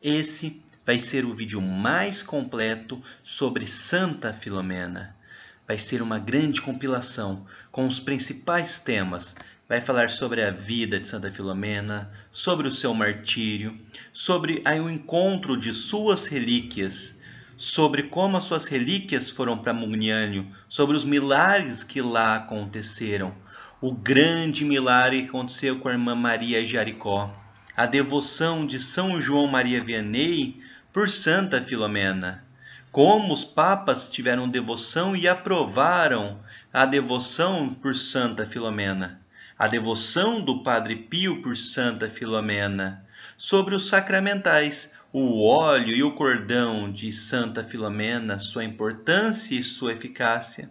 Esse vai ser o vídeo mais completo sobre Santa Filomena. Vai ser uma grande compilação com os principais temas. Vai falar sobre a vida de Santa Filomena, sobre o seu martírio, sobre o encontro de suas relíquias, sobre como as suas relíquias foram para Mugnânio, sobre os milagres que lá aconteceram, o grande milagre que aconteceu com a irmã Maria Jericó, a devoção de São João Maria Vianney por Santa Filomena, como os papas tiveram devoção e aprovaram a devoção por Santa Filomena, a devoção do Padre Pio por Santa Filomena, sobre os sacramentais, o óleo e o cordão de Santa Filomena, sua importância e sua eficácia.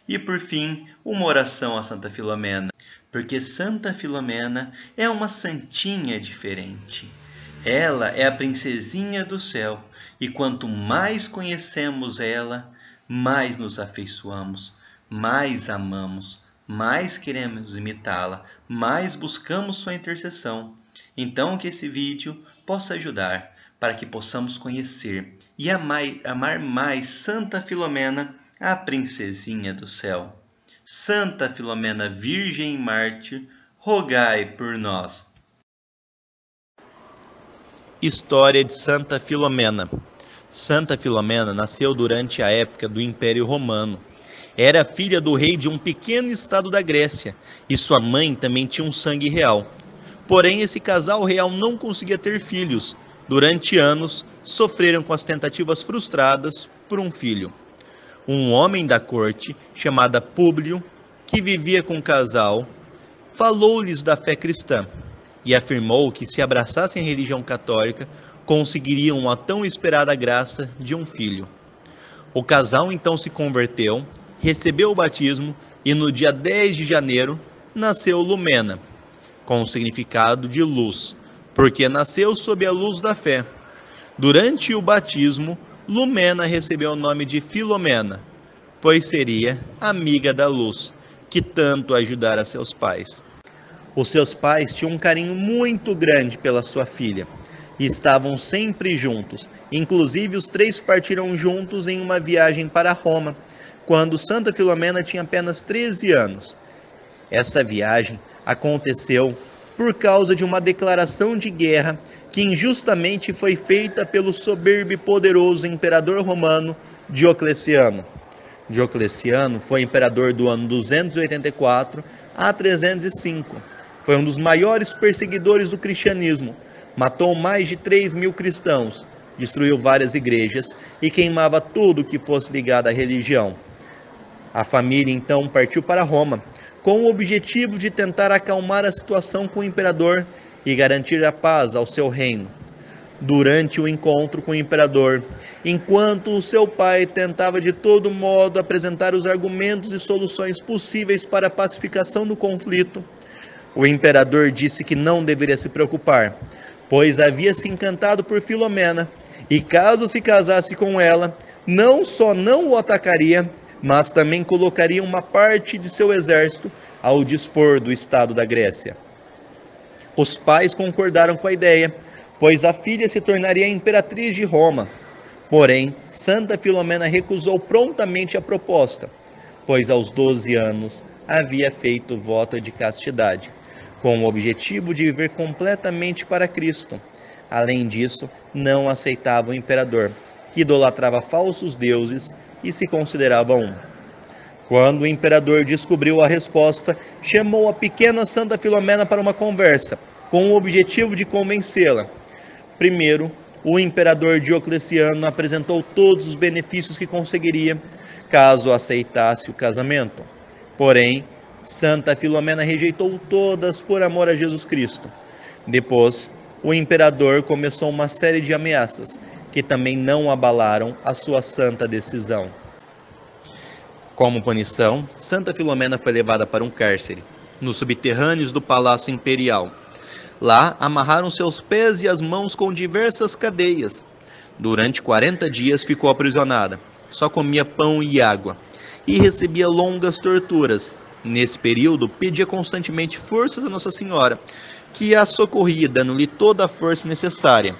E por fim, uma oração a Santa Filomena, porque Santa Filomena é uma santinha diferente. Ela é a princesinha do céu, e quanto mais conhecemos ela, mais nos afeiçoamos, mais amamos, mais queremos imitá-la, mais buscamos sua intercessão. Então que esse vídeo possa ajudar para que possamos conhecer e amar mais Santa Filomena, a princesinha do céu. Santa Filomena, Virgem e Mártir, rogai por nós. História de Santa Filomena. Santa Filomena nasceu durante a época do Império Romano. Era filha do rei de um pequeno estado da Grécia, e sua mãe também tinha um sangue real. Porém, esse casal real não conseguia ter filhos. Durante anos, sofreram com as tentativas frustradas por um filho. Um homem da corte, chamado Públio, que vivia com o casal, falou-lhes da fé cristã e afirmou que, se abraçassem a religião católica, conseguiriam a tão esperada graça de um filho. O casal então se converteu, recebeu o batismo e no dia 10 de janeiro nasceu Lumena, com o significado de luz, porque nasceu sob a luz da fé. Durante o batismo, Lumena recebeu o nome de Filomena, pois seria amiga da luz, que tanto ajudara seus pais. Os seus pais tinham um carinho muito grande pela sua filha e estavam sempre juntos. Inclusive, os três partiram juntos em uma viagem para Roma, quando Santa Filomena tinha apenas 13 anos. Essa viagem aconteceu por causa de uma declaração de guerra que injustamente foi feita pelo soberbo e poderoso imperador romano Diocleciano. Diocleciano foi imperador do ano 284 a 305. Foi um dos maiores perseguidores do cristianismo. Matou mais de 3.000 cristãos, destruiu várias igrejas e queimava tudo que fosse ligado à religião. A família então partiu para Roma, com o objetivo de tentar acalmar a situação com o imperador e garantir a paz ao seu reino. Durante o encontro com o imperador, enquanto o seu pai tentava de todo modo apresentar os argumentos e soluções possíveis para a pacificação do conflito, o imperador disse que não deveria se preocupar, pois havia se encantado por Filomena, e caso se casasse com ela, não só não o atacaria, mas também colocaria uma parte de seu exército ao dispor do estado da Grécia. Os pais concordaram com a ideia, pois a filha se tornaria imperatriz de Roma. Porém, Santa Filomena recusou prontamente a proposta, pois aos 12 anos havia feito voto de castidade, com o objetivo de viver completamente para Cristo. Além disso, não aceitava o imperador, que idolatrava falsos deuses e se considerava um. Quando o imperador descobriu a resposta, chamou a pequena Santa Filomena para uma conversa, com o objetivo de convencê-la. Primeiro, o imperador Diocleciano apresentou todos os benefícios que conseguiria caso aceitasse o casamento. Porém, Santa Filomena rejeitou todas por amor a Jesus Cristo. Depois, o imperador começou uma série de ameaças, que também não abalaram a sua santa decisão. Como punição, Santa Filomena foi levada para um cárcere, nos subterrâneos do Palácio Imperial. Lá, amarraram seus pés e as mãos com diversas cadeias. Durante 40 dias ficou aprisionada, só comia pão e água, e recebia longas torturas. Nesse período, pedia constantemente forças a Nossa Senhora, que a socorria, dando-lhe toda a força necessária.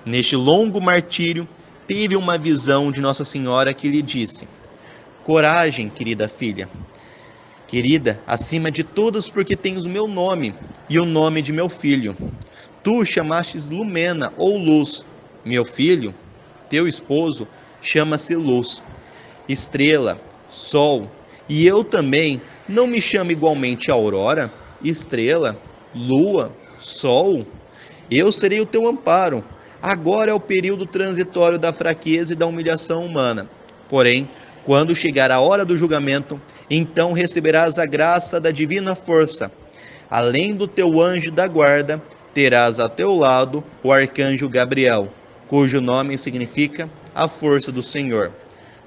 Neste longo martírio, teve uma visão de Nossa Senhora que lhe disse: coragem, querida filha. Querida, acima de todas, porque tens o meu nome e o nome de meu filho. Tu chamastes Lumena ou Luz. Meu filho, teu esposo, chama-se Luz, Estrela, Sol. E eu também não me chamo igualmente Aurora, Estrela, Lua, Sol? Eu serei o teu amparo. Agora é o período transitório da fraqueza e da humilhação humana. Porém, quando chegar a hora do julgamento, então receberás a graça da divina força. Além do teu anjo da guarda, terás a teu lado o arcanjo Gabriel, cujo nome significa a força do Senhor.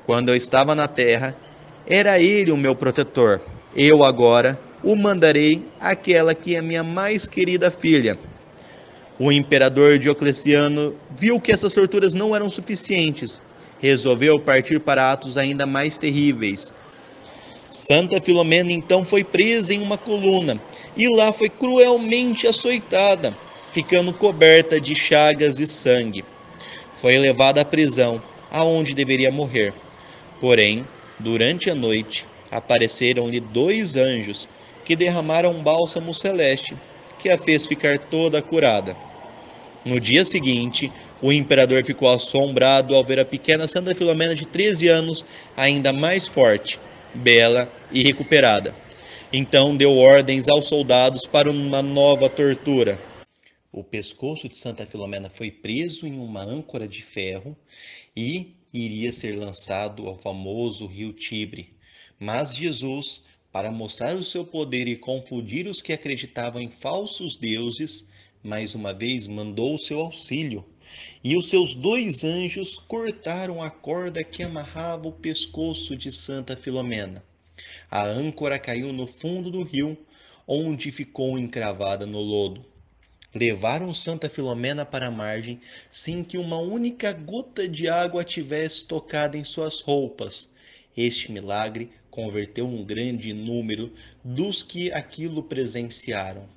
Quando eu estava na terra, era ele o meu protetor. Eu agora o mandarei àquela que é minha mais querida filha. O imperador Diocleciano viu que essas torturas não eram suficientes. Resolveu partir para atos ainda mais terríveis. Santa Filomena então foi presa em uma coluna e lá foi cruelmente açoitada, ficando coberta de chagas e sangue. Foi levada à prisão, aonde deveria morrer. Porém, durante a noite, apareceram-lhe 2 anjos que derramaram um bálsamo celeste, que a fez ficar toda curada. No dia seguinte, o imperador ficou assombrado ao ver a pequena Santa Filomena de 13 anos ainda mais forte, bela e recuperada. Então deu ordens aos soldados para uma nova tortura. O pescoço de Santa Filomena foi preso em uma âncora de ferro e iria ser lançado ao famoso rio Tibre. Mas Jesus, para mostrar o seu poder e confundir os que acreditavam em falsos deuses, mais uma vez mandou o seu auxílio, e os seus 2 anjos cortaram a corda que amarrava o pescoço de Santa Filomena. A âncora caiu no fundo do rio, onde ficou encravada no lodo. Levaram Santa Filomena para a margem sem que uma única gota de água tivesse tocado em suas roupas. Este milagre converteu um grande número dos que aquilo presenciaram.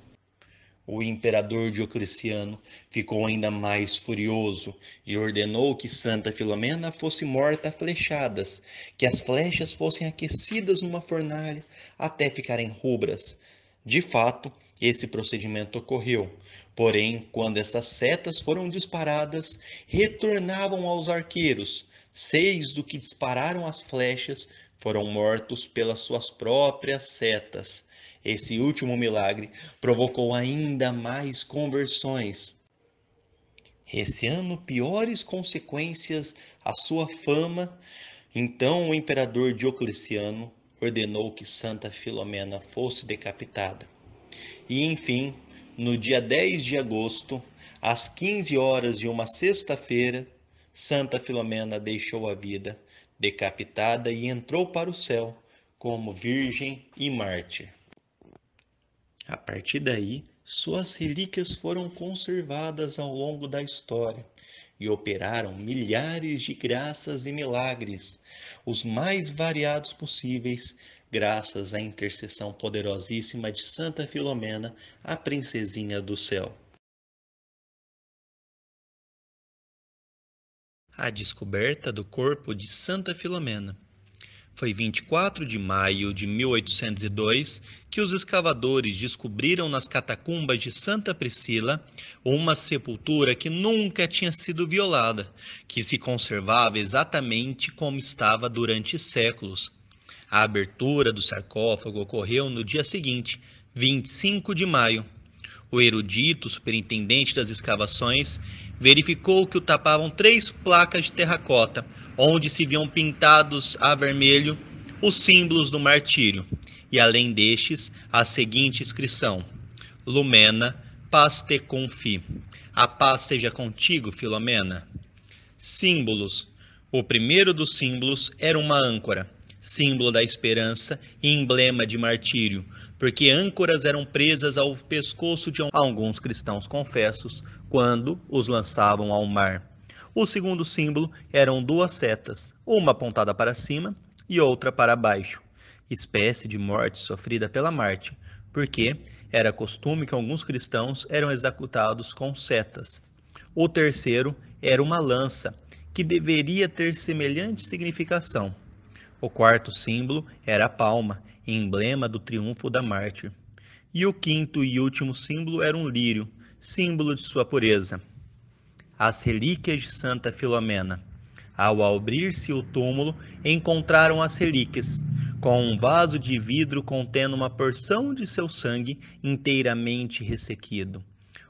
O imperador Diocleciano ficou ainda mais furioso e ordenou que Santa Filomena fosse morta a flechadas, que as flechas fossem aquecidas numa fornalha até ficarem rubras. De fato, esse procedimento ocorreu, porém, quando essas setas foram disparadas, retornavam aos arqueiros. 6 do que dispararam as flechas foram mortos pelas suas próprias setas. Esse último milagre provocou ainda mais conversões, receando piores consequências à sua fama. Então o imperador Diocleciano ordenou que Santa Filomena fosse decapitada. E enfim, no dia 10 de agosto, às 15 horas de uma sexta-feira, Santa Filomena deixou a vida, decapitada, e entrou para o céu como virgem e mártir. A partir daí, suas relíquias foram conservadas ao longo da história e operaram milhares de graças e milagres, os mais variados possíveis, graças à intercessão poderosíssima de Santa Filomena, a princesinha do céu. A descoberta do corpo de Santa Filomena. Foi 24 de maio de 1802 que os escavadores descobriram nas catacumbas de Santa Priscila uma sepultura que nunca tinha sido violada, que se conservava exatamente como estava durante séculos. A abertura do sarcófago ocorreu no dia seguinte, 25 de maio. O erudito superintendente das escavações verificou que o tapavam 3 placas de terracota, onde se viam pintados a vermelho os símbolos do martírio, e além destes, a seguinte inscrição: Lumena, paz te confi. A paz seja contigo, Filomena. Símbolos. O primeiro dos símbolos era uma âncora, símbolo da esperança e emblema de martírio, porque âncoras eram presas ao pescoço de alguns cristãos confessos quando os lançavam ao mar. O segundo símbolo eram 2 setas, uma apontada para cima e outra para baixo, espécie de morte sofrida pela Marte, porque era costume que alguns cristãos eram executados com setas. O terceiro era uma lança, que deveria ter semelhante significação. O quarto símbolo era a palma, emblema do triunfo da mártir. E o quinto e último símbolo era um lírio, símbolo de sua pureza. As relíquias de Santa Filomena. Ao abrir-se o túmulo, encontraram as relíquias, com um vaso de vidro contendo uma porção de seu sangue inteiramente ressequido.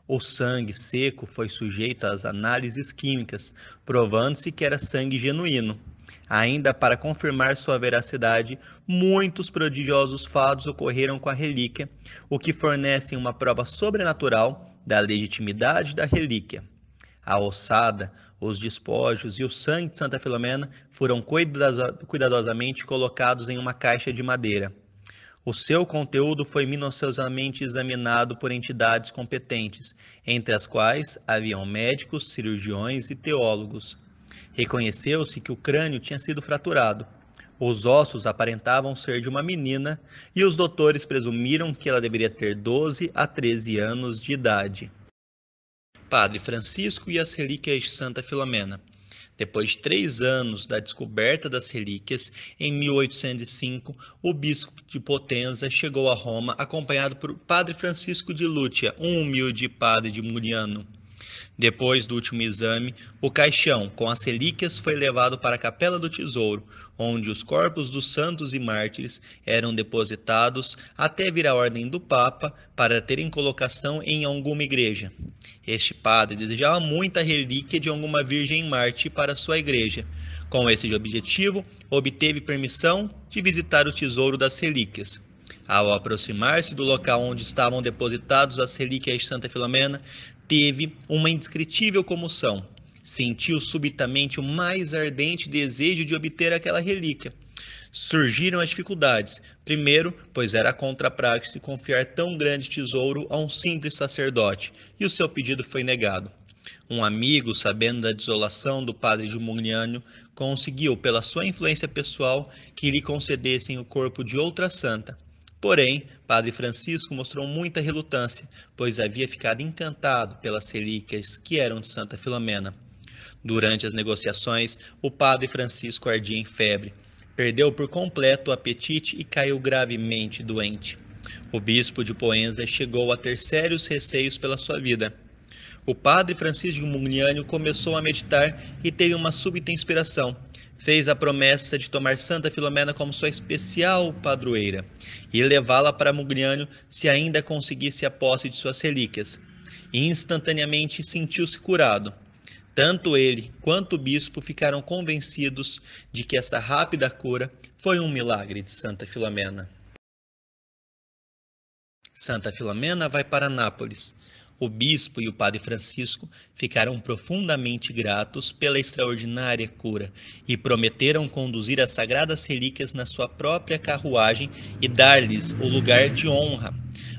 O sangue seco foi sujeito às análises químicas, provando-se que era sangue genuíno. Ainda para confirmar sua veracidade, muitos prodigiosos fatos ocorreram com a relíquia, o que fornece uma prova sobrenatural da legitimidade da relíquia. A ossada, os despojos e o sangue de Santa Filomena foram cuidadosamente colocados em uma caixa de madeira. O seu conteúdo foi minuciosamente examinado por entidades competentes, entre as quais haviam médicos, cirurgiões e teólogos. Reconheceu-se que o crânio tinha sido fraturado. Os ossos aparentavam ser de uma menina e os doutores presumiram que ela deveria ter 12 a 13 anos de idade. Padre Francisco e as relíquias de Santa Filomena. Depois de 3 anos da descoberta das relíquias, em 1805, o bispo de Potenza chegou a Roma acompanhado por Padre Francisco de Lúcia, um humilde padre de Muriano. Depois do último exame, o caixão com as relíquias foi levado para a Capela do Tesouro, onde os corpos dos santos e mártires eram depositados até vir a ordem do Papa para terem colocação em alguma igreja. Este padre desejava muita relíquia de alguma virgem mártir para sua igreja. Com esse objetivo, obteve permissão de visitar o tesouro das relíquias. Ao aproximar-se do local onde estavam depositados as relíquias de Santa Filomena, teve uma indescritível comoção. Sentiu subitamente o mais ardente desejo de obter aquela relíquia. Surgiram as dificuldades. Primeiro, pois era contra a praxe confiar tão grande tesouro a um simples sacerdote, e o seu pedido foi negado. Um amigo, sabendo da desolação do padre de Muriano, conseguiu, pela sua influência pessoal, que lhe concedessem o corpo de outra santa. Porém, Padre Francisco mostrou muita relutância, pois havia ficado encantado pelas relíquias que eram de Santa Filomena. Durante as negociações, o Padre Francisco ardia em febre. Perdeu por completo o apetite e caiu gravemente doente. O bispo de Poenza chegou a ter sérios receios pela sua vida. O Padre Francisco de Muriano começou a meditar e teve uma súbita inspiração. Fez a promessa de tomar Santa Filomena como sua especial padroeira e levá-la para Muriano se ainda conseguisse a posse de suas relíquias. E instantaneamente sentiu-se curado. Tanto ele quanto o bispo ficaram convencidos de que essa rápida cura foi um milagre de Santa Filomena. Santa Filomena vai para Nápoles. O bispo e o padre Francisco ficaram profundamente gratos pela extraordinária cura e prometeram conduzir as sagradas relíquias na sua própria carruagem e dar-lhes o lugar de honra.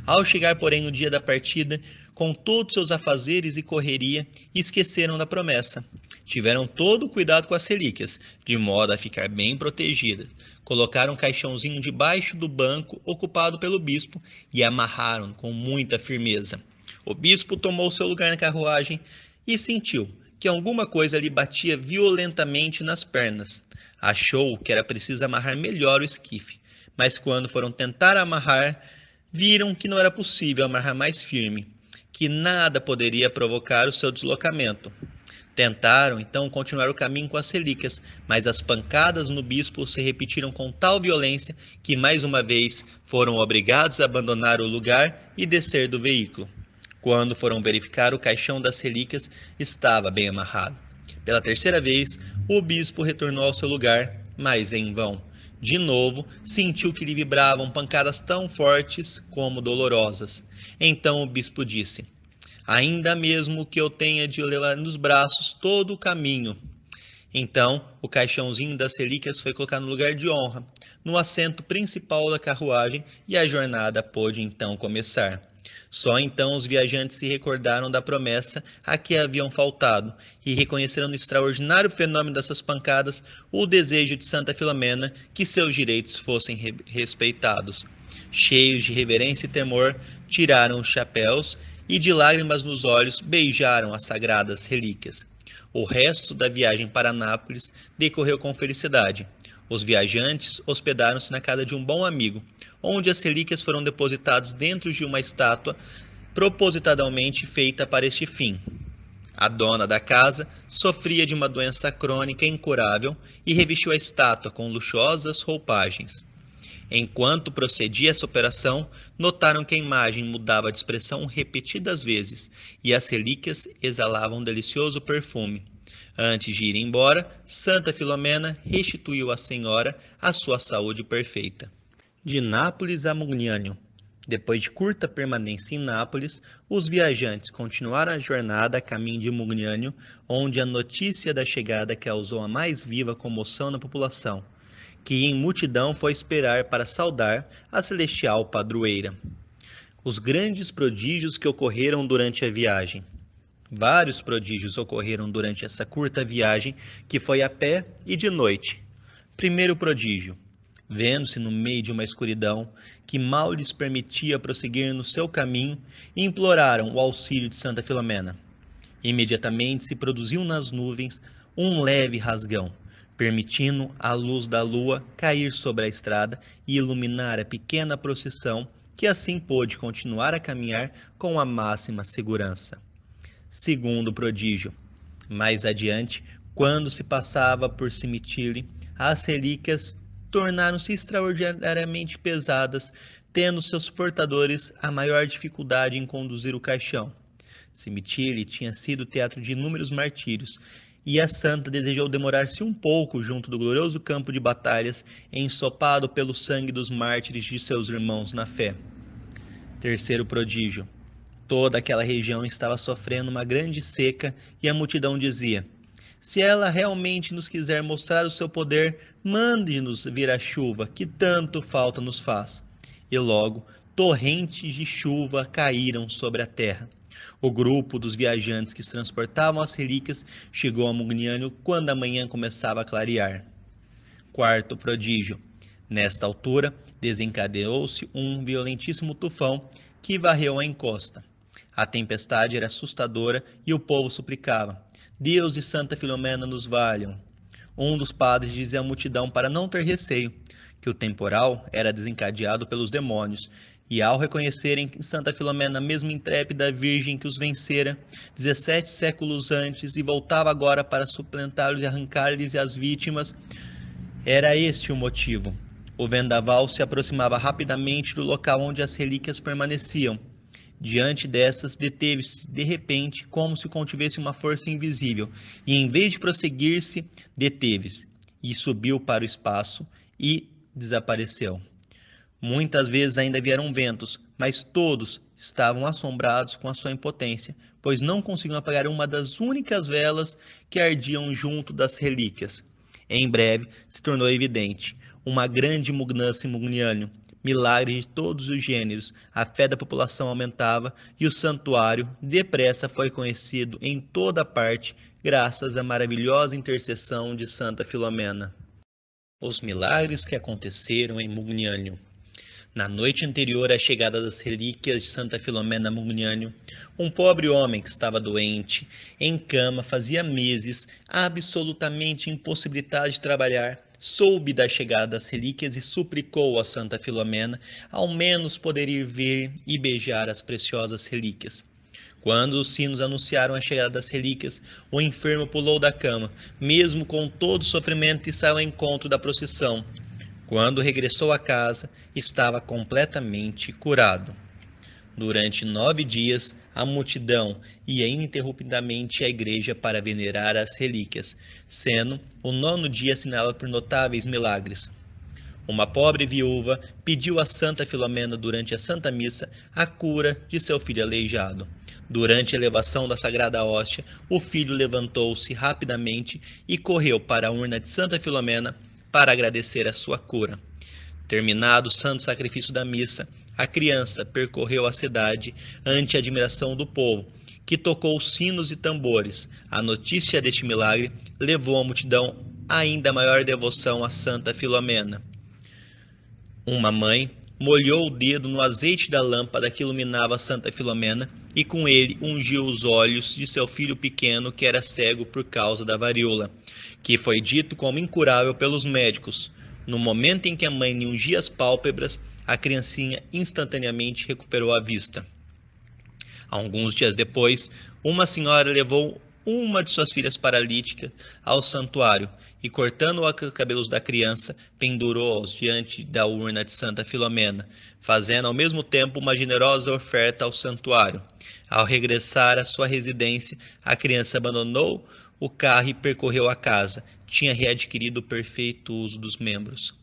Ao chegar, porém, no dia da partida, com todos seus afazeres e correria, esqueceram da promessa. Tiveram todo o cuidado com as relíquias, de modo a ficar bem protegidas. Colocaram um caixãozinho debaixo do banco ocupado pelo bispo e amarraram com muita firmeza. O bispo tomou seu lugar na carruagem e sentiu que alguma coisa lhe batia violentamente nas pernas. Achou que era preciso amarrar melhor o esquife, mas quando foram tentar amarrar, viram que não era possível amarrar mais firme, que nada poderia provocar o seu deslocamento. Tentaram, então, continuar o caminho com as relíquias, mas as pancadas no bispo se repetiram com tal violência que, mais uma vez, foram obrigados a abandonar o lugar e descer do veículo. Quando foram verificar, o caixão das relíquias estava bem amarrado. Pela terceira vez, o bispo retornou ao seu lugar, mas em vão. De novo, sentiu que lhe vibravam pancadas tão fortes como dolorosas. Então o bispo disse: "Ainda mesmo que eu tenha de levar nos braços todo o caminho." Então, o caixãozinho das relíquias foi colocado no lugar de honra, no assento principal da carruagem, e a jornada pôde então começar. Só então os viajantes se recordaram da promessa a que haviam faltado e reconheceram no extraordinário fenômeno dessas pancadas o desejo de Santa Filomena que seus direitos fossem respeitados. Cheios de reverência e temor, tiraram os chapéus e, de lágrimas nos olhos, beijaram as sagradas relíquias. O resto da viagem para Nápoles decorreu com felicidade. Os viajantes hospedaram-se na casa de um bom amigo, onde as relíquias foram depositadas dentro de uma estátua propositadamente feita para este fim. A dona da casa sofria de uma doença crônica incurável e revestiu a estátua com luxuosas roupagens. Enquanto procedia essa operação, notaram que a imagem mudava de expressão repetidas vezes e as relíquias exalavam um delicioso perfume. Antes de ir embora, Santa Filomena restituiu à senhora a sua saúde perfeita. De Nápoles a Mugnânio. Depois de curta permanência em Nápoles, os viajantes continuaram a jornada a caminho de Mugnânio, onde a notícia da chegada causou a mais viva comoção na população, que em multidão foi esperar para saudar a celestial padroeira. Os grandes prodígios que ocorreram durante a viagem. Vários prodígios ocorreram durante essa curta viagem, que foi a pé e de noite. Primeiro prodígio. Vendo-se no meio de uma escuridão que mal lhes permitia prosseguir no seu caminho, imploraram o auxílio de Santa Filomena. Imediatamente se produziu nas nuvens um leve rasgão, permitindo a luz da lua cair sobre a estrada e iluminar a pequena procissão, que assim pôde continuar a caminhar com a máxima segurança. Segundo prodígio. Mais adiante, quando se passava por Cimitile, as relíquias tornaram-se extraordinariamente pesadas, tendo seus portadores a maior dificuldade em conduzir o caixão. Cimitile tinha sido teatro de inúmeros martírios, e a santa desejou demorar-se um pouco junto do glorioso campo de batalhas, ensopado pelo sangue dos mártires de seus irmãos na fé. Terceiro prodígio. Toda aquela região estava sofrendo uma grande seca e a multidão dizia: se ela realmente nos quiser mostrar o seu poder, mande-nos vir a chuva, que tanto falta nos faz. E logo, torrentes de chuva caíram sobre a terra. O grupo dos viajantes que transportavam as relíquias chegou a Mugnânio quando a manhã começava a clarear. Quarto prodígio. Nesta altura, desencadeou-se um violentíssimo tufão que varreu a encosta. A tempestade era assustadora e o povo suplicava: Deus e Santa Filomena nos valham. Um dos padres dizia à multidão para não ter receio, que o temporal era desencadeado pelos demônios, e ao reconhecerem que Santa Filomena, mesmo intrépida virgem que os vencera 17 séculos antes e voltava agora para suplantá-los e arrancar-lhes as vítimas, era este o motivo. O vendaval se aproximava rapidamente do local onde as relíquias permaneciam. Diante dessas, deteve-se de repente, como se contivesse uma força invisível, e em vez de prosseguir-se, deteve-se, e subiu para o espaço, e desapareceu. Muitas vezes ainda vieram ventos, mas todos estavam assombrados com a sua impotência, pois não conseguiam apagar uma das únicas velas que ardiam junto das relíquias. Em breve, se tornou evidente uma grande mudança em Mugnânio, milagres de todos os gêneros, a fé da população aumentava e o santuário, depressa, foi conhecido em toda parte, graças à maravilhosa intercessão de Santa Filomena. Os milagres que aconteceram em Mugnânio. Na noite anterior à chegada das relíquias de Santa Filomena a Mugnânio, um pobre homem que estava doente, em cama fazia meses, absolutamente impossibilitado de trabalhar, soube da chegada das relíquias e suplicou a Santa Filomena ao menos poder ir ver e beijar as preciosas relíquias. Quando os sinos anunciaram a chegada das relíquias, o enfermo pulou da cama, mesmo com todo o sofrimento, e saiu ao encontro da procissão. Quando regressou à casa, estava completamente curado. Durante 9 dias, a multidão ia ininterruptamente à igreja para venerar as relíquias, sendo o 9º dia assinalado por notáveis milagres. Uma pobre viúva pediu a Santa Filomena durante a Santa Missa a cura de seu filho aleijado. Durante a elevação da Sagrada Hóstia, o filho levantou-se rapidamente e correu para a urna de Santa Filomena para agradecer a sua cura. Terminado o santo sacrifício da missa, a criança percorreu a cidade ante a admiração do povo, que tocou sinos e tambores. A notícia deste milagre levou a multidão a ainda maior devoção a Santa Filomena. Uma mãe, molhou o dedo no azeite da lâmpada que iluminava Santa Filomena e com ele ungiu os olhos de seu filho pequeno que era cego por causa da varíola, que foi dito como incurável pelos médicos. No momento em que a mãe lhe ungia as pálpebras, a criancinha instantaneamente recuperou a vista. Alguns dias depois, uma senhora levou uma de suas filhas paralíticas ao santuário e, cortando os cabelos da criança, pendurou-os diante da urna de Santa Filomena, fazendo ao mesmo tempo uma generosa oferta ao santuário. Ao regressar à sua residência, a criança abandonou o carro e percorreu a casa. Tinha readquirido o perfeito uso dos membros.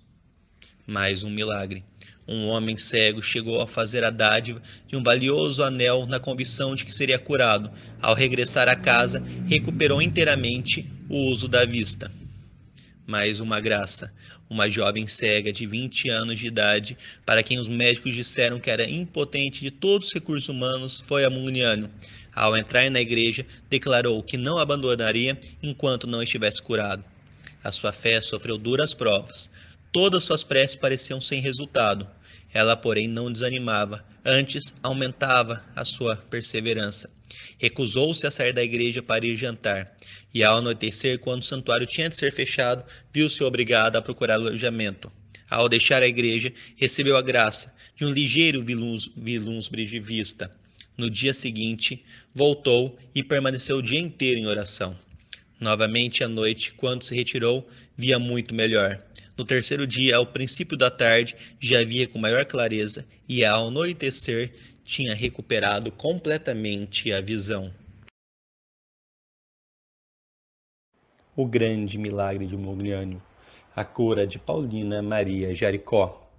Mais um milagre. Um homem cego chegou a fazer a dádiva de um valioso anel na convicção de que seria curado. Ao regressar à casa, recuperou inteiramente o uso da vista. Mais uma graça. Uma jovem cega de 20 anos de idade, para quem os médicos disseram que era impotente de todos os recursos humanos, foi a Muniano. Ao entrar na igreja, declarou que não abandonaria enquanto não estivesse curado. A sua fé sofreu duras provas. Todas suas preces pareciam sem resultado. Ela, porém, não desanimava, antes aumentava a sua perseverança. Recusou-se a sair da igreja para ir jantar, e ao anoitecer, quando o santuário tinha de ser fechado, viu-se obrigada a procurar alojamento. Ao deixar a igreja, recebeu a graça de um ligeiro vislumbre de vista. No dia seguinte, voltou e permaneceu o dia inteiro em oração. Novamente à noite, quando se retirou, via muito melhor. No terceiro dia, ao princípio da tarde, já via com maior clareza e, ao anoitecer, tinha recuperado completamente a visão. O grande milagre de Mogliano, a cura de Paulina Maria Jaricó.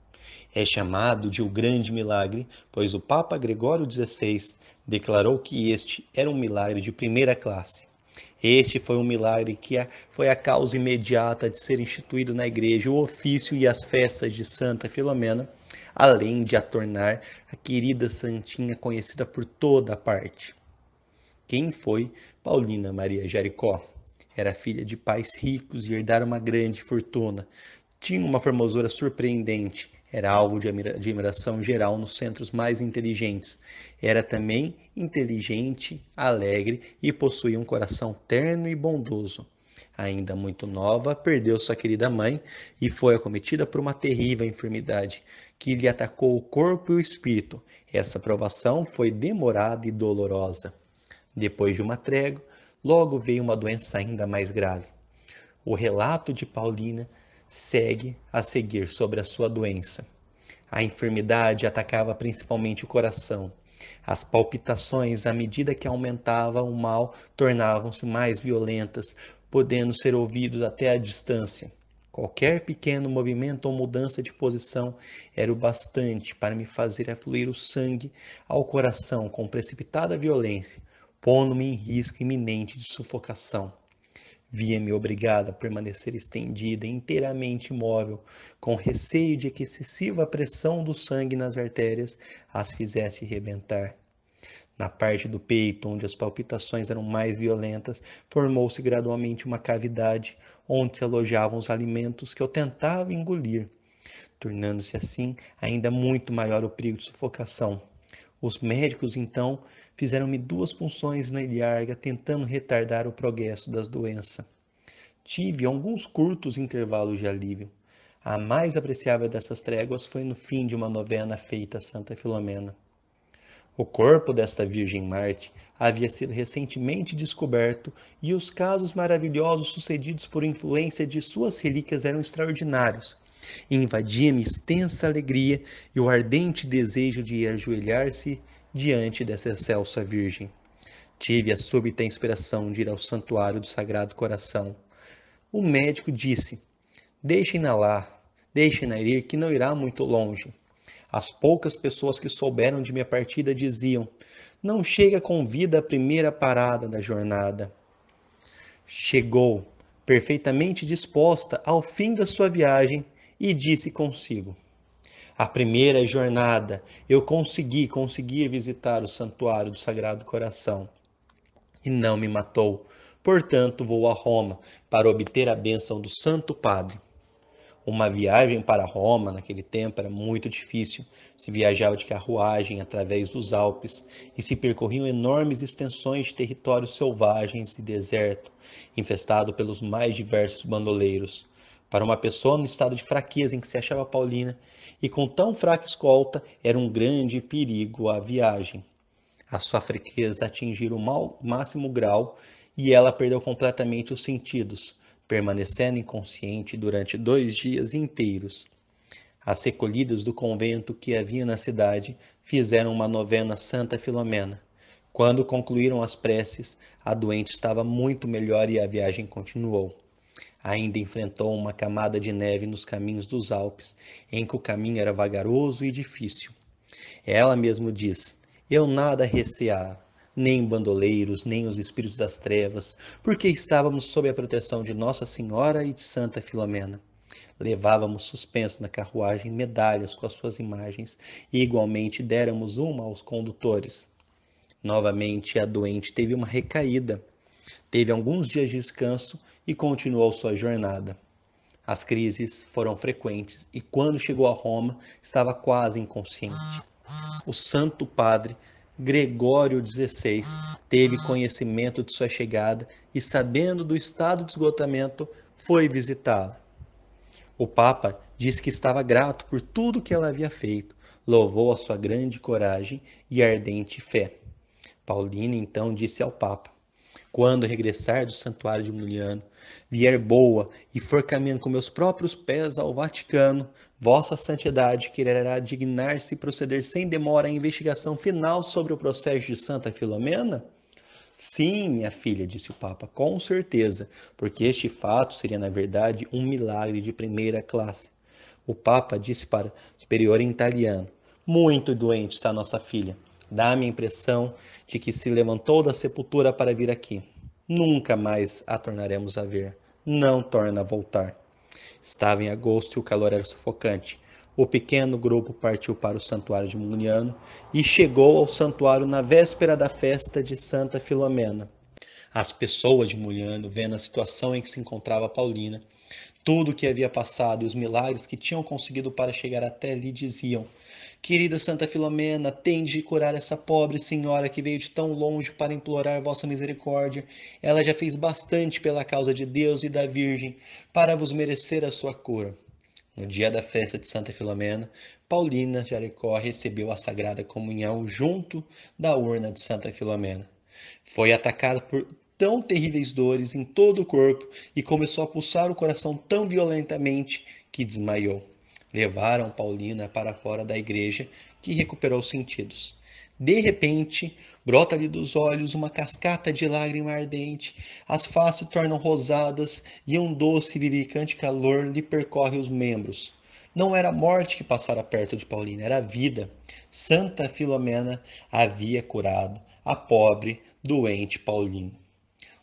É chamado de o grande milagre, pois o Papa Gregório XVI declarou que este era um milagre de primeira classe. Este foi um milagre que foi a causa imediata de ser instituído na igreja o ofício e as festas de Santa Filomena, além de a tornar a querida santinha conhecida por toda a parte. Quem foi Paulina Maria Jaricó? Era filha de pais ricos e herdara uma grande fortuna. Tinha uma formosura surpreendente. Era alvo de admiração geral nos centros mais inteligentes. Era também inteligente, alegre e possuía um coração terno e bondoso. Ainda muito nova, perdeu sua querida mãe e foi acometida por uma terrível enfermidade que lhe atacou o corpo e o espírito. Essa provação foi demorada e dolorosa. Depois de uma trégua, logo veio uma doença ainda mais grave. O relato de Paulina segue a seguir sobre a sua doença. A enfermidade atacava principalmente o coração. As palpitações, à medida que aumentava o mal, tornavam-se mais violentas, podendo ser ouvidos até à distância. Qualquer pequeno movimento ou mudança de posição era o bastante para me fazer afluir o sangue ao coração com precipitada violência, pondo-me em risco iminente de sufocação. Via-me obrigada a permanecer estendida, inteiramente imóvel, com receio de que excessiva pressão do sangue nas artérias as fizesse rebentar. Na parte do peito, onde as palpitações eram mais violentas, formou-se gradualmente uma cavidade, onde se alojavam os alimentos que eu tentava engolir, tornando-se assim ainda muito maior o perigo de sufocação. Os médicos, então, fizeram-me 2 punções na ilharga, tentando retardar o progresso da doença. Tive alguns curtos intervalos de alívio. A mais apreciável dessas tréguas foi no fim de uma novena feita a Santa Filomena. O corpo desta Virgem Marte havia sido recentemente descoberto e os casos maravilhosos sucedidos por influência de suas relíquias eram extraordinários. Invadia-me extensa alegria e o ardente desejo de ajoelhar-se diante dessa excelsa Virgem. Tive a súbita inspiração de ir ao santuário do Sagrado Coração. O médico disse: deixem-na lá, deixem-na ir, que não irá muito longe. As poucas pessoas que souberam de minha partida diziam: não chega com vida à primeira parada da jornada. Chegou, perfeitamente disposta ao fim da sua viagem, e disse consigo: a primeira jornada eu consegui visitar o santuário do Sagrado Coração. E não me matou. Portanto, vou a Roma para obter a bênção do Santo Padre. Uma viagem para Roma naquele tempo era muito difícil. Se viajava de carruagem através dos Alpes e se percorriam enormes extensões de territórios selvagens e deserto, infestado pelos mais diversos bandoleiros. Para uma pessoa no estado de fraqueza em que se achava Paulina, e com tão fraca escolta, era um grande perigo a viagem. A sua fraqueza atingiu o máximo grau e ela perdeu completamente os sentidos, permanecendo inconsciente durante 2 dias inteiros. As recolhidas do convento que havia na cidade fizeram uma novena a Santa Filomena. Quando concluíram as preces, a doente estava muito melhor e a viagem continuou. Ainda enfrentou uma camada de neve nos caminhos dos Alpes, em que o caminho era vagaroso e difícil. Ela mesmo diz: Eu nada receava, nem bandoleiros, nem os espíritos das trevas, porque estávamos sob a proteção de Nossa Senhora e de Santa Filomena. Levávamos suspenso na carruagem medalhas com as suas imagens e igualmente déramos uma aos condutores. Novamente a doente teve uma recaída. Teve alguns dias de descanso e continuou sua jornada. As crises foram frequentes e quando chegou a Roma estava quase inconsciente. O Santo Padre Gregório XVI teve conhecimento de sua chegada e, sabendo do estado de esgotamento, foi visitá-la. O Papa disse que estava grato por tudo que ela havia feito, louvou a sua grande coragem e ardente fé. Paulina então disse ao Papa: Quando regressar do santuário de Juliano, vier boa e for caminhando com meus próprios pés ao Vaticano, Vossa Santidade quererá dignar-se e proceder sem demora à investigação final sobre o processo de Santa Filomena? Sim, minha filha, disse o Papa, com certeza, porque este fato seria, na verdade, um milagre de primeira classe. O Papa disse para o superior em italiano: Muito doente está nossa filha. Dá-me a impressão de que se levantou da sepultura para vir aqui. Nunca mais a tornaremos a ver. Não torna a voltar. Estava em agosto e o calor era sufocante. O pequeno grupo partiu para o santuário de Muniano e chegou ao santuário na véspera da festa de Santa Filomena. As pessoas de Muniano, vendo a situação em que se encontrava Paulina, tudo o que havia passado e os milagres que tinham conseguido para chegar até ali, diziam: Querida Santa Filomena, tende de curar essa pobre senhora que veio de tão longe para implorar vossa misericórdia. Ela já fez bastante pela causa de Deus e da Virgem para vos merecer a sua cura. No dia da festa de Santa Filomena, Paulina Jericó recebeu a Sagrada Comunhão junto da urna de Santa Filomena. Foi atacada por tão terríveis dores em todo o corpo e começou a pulsar o coração tão violentamente que desmaiou. Levaram Paulina para fora da igreja, que recuperou os sentidos. De repente, brota-lhe dos olhos uma cascata de lágrima ardente, as faces se tornam rosadas e um doce e vivificante calor lhe percorre os membros. Não era a morte que passara perto de Paulina, era a vida. Santa Filomena havia curado a pobre, doente Paulina.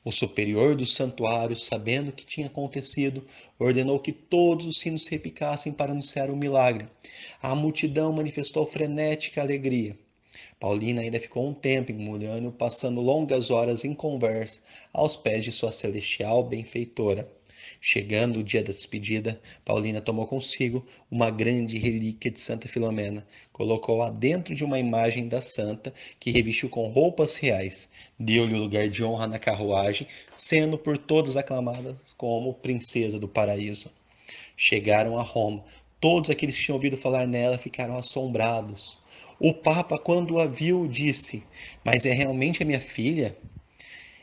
O superior do santuário, sabendo o que tinha acontecido, ordenou que todos os sinos repicassem para anunciar o milagre. A multidão manifestou frenética alegria. Paulina ainda ficou um tempo em Muniano, passando longas horas em conversa aos pés de sua celestial benfeitora. Chegando o dia da despedida, Paulina tomou consigo uma grande relíquia de Santa Filomena, colocou-a dentro de uma imagem da santa, que revestiu com roupas reais, deu-lhe o lugar de honra na carruagem, sendo por todos aclamada como princesa do paraíso. Chegaram a Roma. Todos aqueles que tinham ouvido falar nela ficaram assombrados. O Papa, quando a viu, disse: Mas é realmente a minha filha?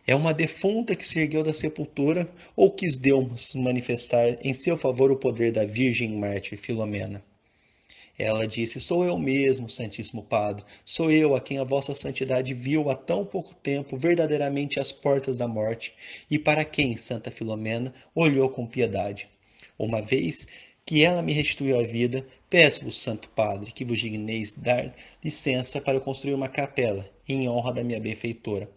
É uma defunta que se ergueu da sepultura ou quis Deus manifestar em seu favor o poder da Virgem Mártir Filomena? Ela disse: Sou eu mesmo, Santíssimo Padre. Sou eu a quem a vossa santidade viu há tão pouco tempo verdadeiramente às portas da morte e para quem Santa Filomena olhou com piedade. Uma vez que ela me restituiu a vida, peço-vos, Santo Padre, que vos digneis dar licença para eu construir uma capela em honra da minha benfeitora.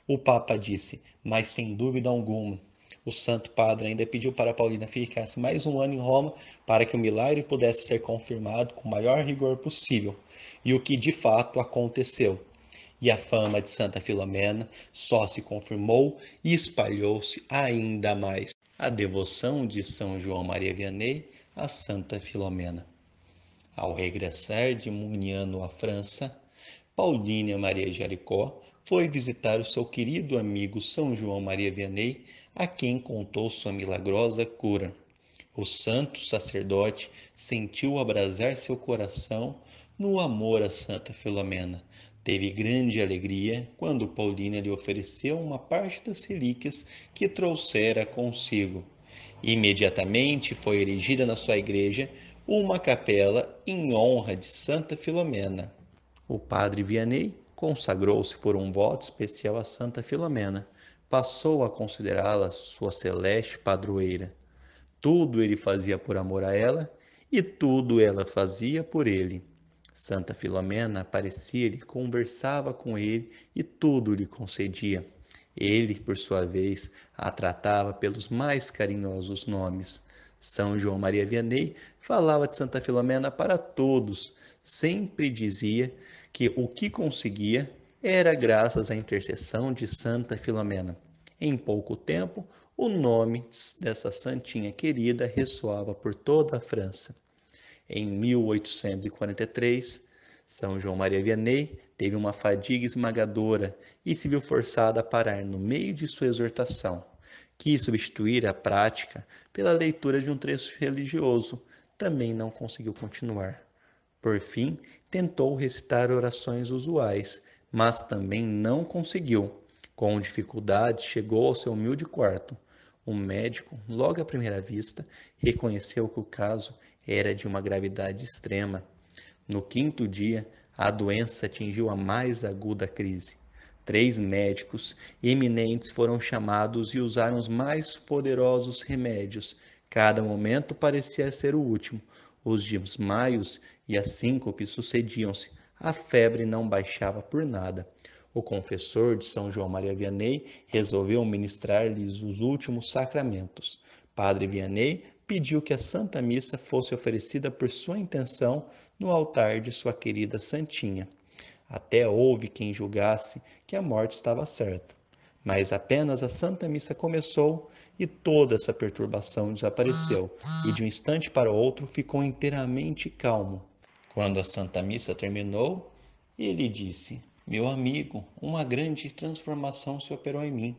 O Papa disse: Mas sem dúvida alguma. O Santo Padre ainda pediu para Paulina ficasse mais um ano em Roma para que o milagre pudesse ser confirmado com o maior rigor possível, e o que de fato aconteceu. E a fama de Santa Filomena só se confirmou e espalhou-se ainda mais. A devoção de São João Maria Vianney a Santa Filomena. Ao regressar de Muniano à França, Paulínia Maria Jericó foi visitar o seu querido amigo São João Maria Vianney, a quem contou sua milagrosa cura. O santo sacerdote sentiu abrasar seu coração no amor a Santa Filomena. Teve grande alegria quando Paulínia lhe ofereceu uma parte das relíquias que trouxera consigo. Imediatamente foi erigida na sua igreja uma capela em honra de Santa Filomena. O padre Vianney consagrou-se por um voto especial a Santa Filomena. Passou a considerá-la sua celeste padroeira. Tudo ele fazia por amor a ela e tudo ela fazia por ele. Santa Filomena aparecia-lhe, conversava com ele e tudo lhe concedia. Ele, por sua vez, a tratava pelos mais carinhosos nomes. São João Maria Vianney falava de Santa Filomena para todos. Sempre dizia que o que conseguia era graças à intercessão de Santa Filomena. Em pouco tempo, o nome dessa santinha querida ressoava por toda a França. Em 1843, São João Maria Vianney teve uma fadiga esmagadora e se viu forçado a parar no meio de sua exortação. Quis substituir a prática pela leitura de um trecho religioso. Também não conseguiu continuar. Por fim, tentou recitar orações usuais, mas também não conseguiu. Com dificuldade, chegou ao seu humilde quarto. O médico, logo à primeira vista, reconheceu que o caso era de uma gravidade extrema. No quinto dia, a doença atingiu a mais aguda crise. 3 médicos eminentes foram chamados e usaram os mais poderosos remédios. Cada momento parecia ser o último. Os desmaios e as síncopes sucediam-se. A febre não baixava por nada. O confessor de São João Maria Vianney resolveu ministrar-lhes os últimos sacramentos. Padre Vianney pediu que a Santa Missa fosse oferecida por sua intenção no altar de sua querida Santinha. Até houve quem julgasse que a morte estava certa. Mas apenas a Santa Missa começou e toda essa perturbação desapareceu, e de um instante para o outro ficou inteiramente calmo. Quando a Santa Missa terminou, ele disse: Meu amigo, uma grande transformação se operou em mim.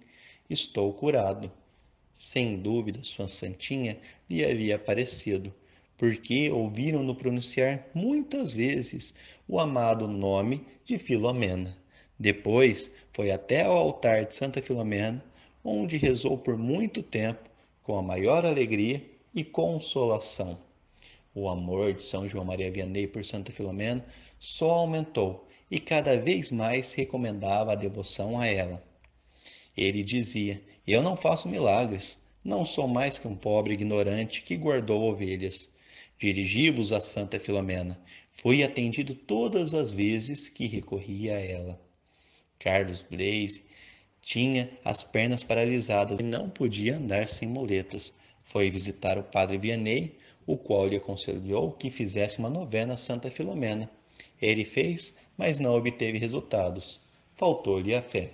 Estou curado. Sem dúvida, sua santinha lhe havia aparecido, porque ouviram-no pronunciar muitas vezes o amado nome de Filomena. Depois foi até ao altar de Santa Filomena, onde rezou por muito tempo, com a maior alegria e consolação. O amor de São João Maria Vianney por Santa Filomena só aumentou e cada vez mais recomendava a devoção a ela. Ele dizia: Eu não faço milagres, não sou mais que um pobre ignorante que guardou ovelhas. Dirigi-vos a Santa Filomena. Fui atendido todas as vezes que recorria a ela. Carlos Blaise tinha as pernas paralisadas e não podia andar sem muletas. Foi visitar o padre Vianney, o qual lhe aconselhou que fizesse uma novena a Santa Filomena. Ele fez, mas não obteve resultados. Faltou-lhe a fé.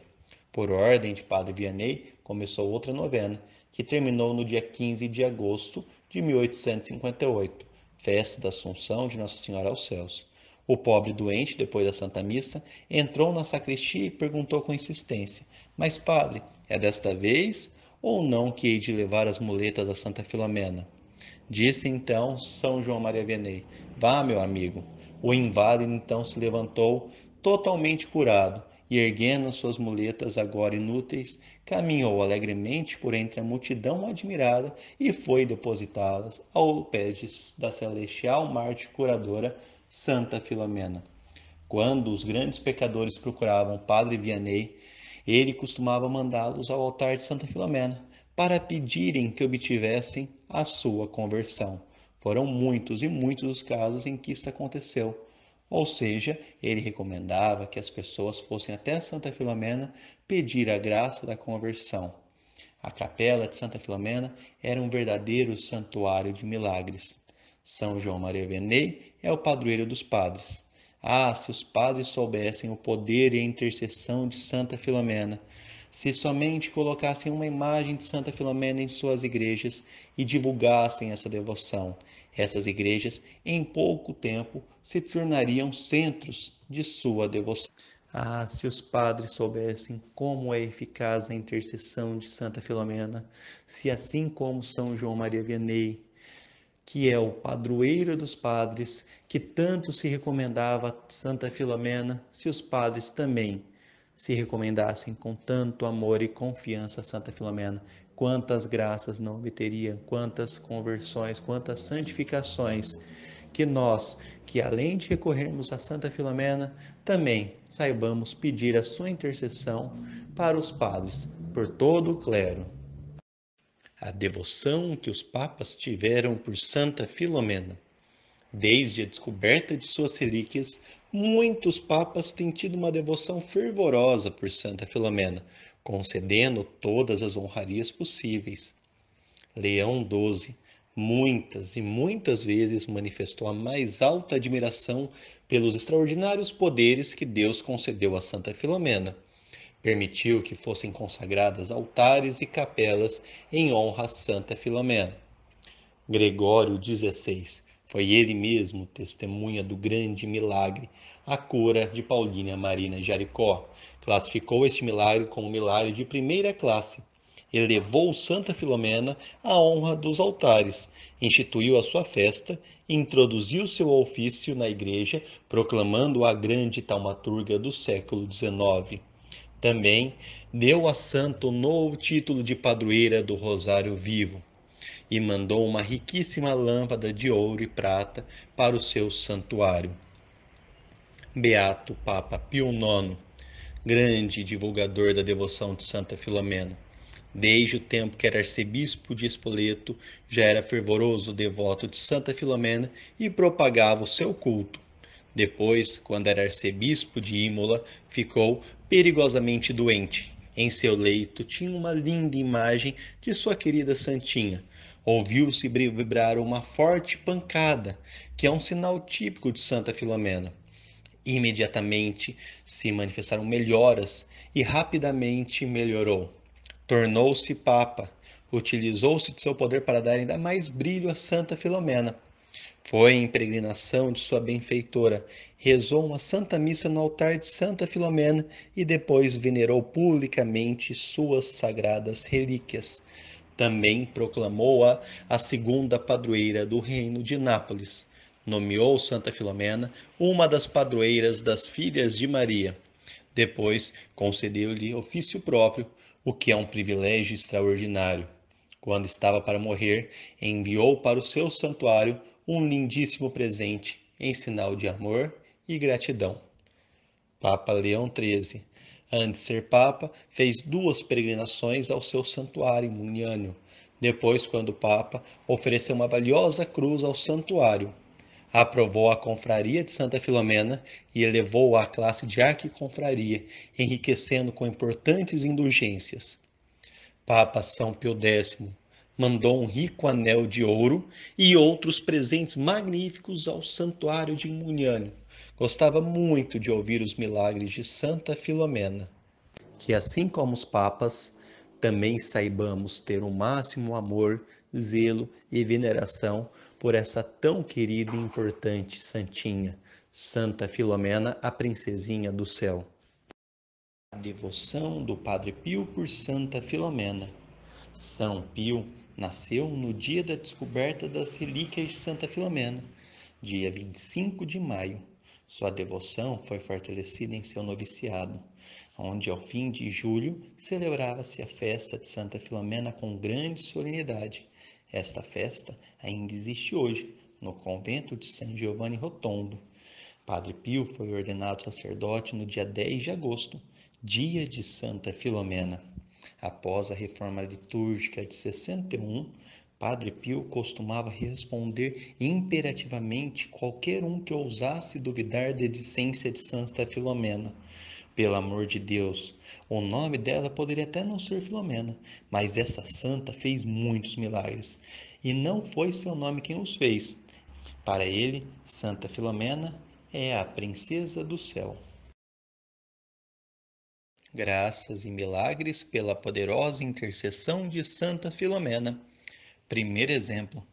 Por ordem de padre Vianney, começou outra novena, que terminou no dia 15 de agosto de 1858, festa da Assunção de Nossa Senhora aos Céus. O pobre doente, depois da Santa Missa, entrou na sacristia e perguntou com insistência: Mas, padre, é desta vez ou não que hei de levar as muletas a Santa Filomena? Disse então São João Maria Vianney: Vá, meu amigo. O inválido então se levantou, totalmente curado, e erguendo suas muletas agora inúteis, caminhou alegremente por entre a multidão admirada e foi depositá-las ao pé da celestial Marte curadora Santa Filomena. Quando os grandes pecadores procuravam Padre Vianney, ele costumava mandá-los ao altar de Santa Filomena para pedirem que obtivessem a sua conversão. Foram muitos e muitos os casos em que isso aconteceu. Ou seja, ele recomendava que as pessoas fossem até Santa Filomena pedir a graça da conversão. A capela de Santa Filomena era um verdadeiro santuário de milagres. São João Maria Vianney é o padroeiro dos padres. Ah, se os padres soubessem o poder e a intercessão de Santa Filomena! se somente colocassem uma imagem de Santa Filomena em suas igrejas e divulgassem essa devoção. Essas igrejas, em pouco tempo, se tornariam centros de sua devoção. Ah, se os padres soubessem como é eficaz a intercessão de Santa Filomena, se assim como São João Maria Vianney, que é o padroeiro dos padres, que tanto se recomendava a Santa Filomena, se os padres também se recomendassem com tanto amor e confiança a Santa Filomena, quantas graças não obteria, quantas conversões, quantas santificações, que nós, que além de recorrermos a Santa Filomena, também saibamos pedir a sua intercessão para os padres, por todo o clero. A devoção que os papas tiveram por Santa Filomena. Desde a descoberta de suas relíquias, muitos papas têm tido uma devoção fervorosa por Santa Filomena, concedendo todas as honrarias possíveis. Leão XII muitas e muitas vezes manifestou a mais alta admiração pelos extraordinários poderes que Deus concedeu a Santa Filomena. Permitiu que fossem consagradas altares e capelas em honra a Santa Filomena. Gregório XVI foi ele mesmo testemunha do grande milagre, a cura de Paulínia Marina Jaricó. Classificou este milagre como um milagre de primeira classe. Elevou Santa Filomena à honra dos altares, instituiu a sua festa, introduziu seu ofício na igreja, proclamando a grande taumaturga do século XIX. Também deu a santa o novo título de padroeira do Rosário Vivo e mandou uma riquíssima lâmpada de ouro e prata para o seu santuário. Beato Papa Pio IX, grande divulgador da devoção de Santa Filomena. Desde o tempo que era arcebispo de Spoleto, já era fervoroso devoto de Santa Filomena e propagava o seu culto. Depois, quando era arcebispo de Imola, ficou perigosamente doente. Em seu leito tinha uma linda imagem de sua querida Santinha. Ouviu-se vibrar uma forte pancada, que é um sinal típico de Santa Filomena. Imediatamente se manifestaram melhoras e rapidamente melhorou. Tornou-se papa, utilizou-se de seu poder para dar ainda mais brilho a Santa Filomena. Foi em peregrinação de sua benfeitora, rezou uma santa missa no altar de Santa Filomena e depois venerou publicamente suas sagradas relíquias. Também proclamou-a a segunda padroeira do reino de Nápoles. Nomeou Santa Filomena uma das padroeiras das filhas de Maria. Depois concedeu-lhe ofício próprio, o que é um privilégio extraordinário. Quando estava para morrer, enviou para o seu santuário um lindíssimo presente em sinal de amor e gratidão. Papa Leão XIII, antes de ser papa, fez 2 peregrinações ao seu santuário em Muniano. Depois, quando papa, ofereceu uma valiosa cruz ao santuário. Aprovou a confraria de Santa Filomena e elevou-a à classe de arquiconfraria, enriquecendo com importantes indulgências. Papa São Pio X mandou um rico anel de ouro e outros presentes magníficos ao santuário de Muniano. Gostava muito de ouvir os milagres de Santa Filomena. Que assim como os papas, também saibamos ter o máximo amor, zelo e veneração por essa tão querida e importante santinha, Santa Filomena, a princesinha do céu. A devoção do Padre Pio por Santa Filomena. São Pio nasceu no dia da descoberta das relíquias de Santa Filomena, dia 25 de maio. Sua devoção foi fortalecida em seu noviciado, onde ao fim de julho celebrava-se a festa de Santa Filomena com grande solenidade. Esta festa ainda existe hoje, no convento de San Giovanni Rotondo. Padre Pio foi ordenado sacerdote no dia 10 de agosto, dia de Santa Filomena. Após a reforma litúrgica de 61, Padre Pio costumava responder imperativamente qualquer um que ousasse duvidar da existência de Santa Filomena. Pelo amor de Deus, o nome dela poderia até não ser Filomena, mas essa santa fez muitos milagres, e não foi seu nome quem os fez. Para ele, Santa Filomena é a princesa do céu. Graças e milagres pela poderosa intercessão de Santa Filomena. Primeiro exemplo: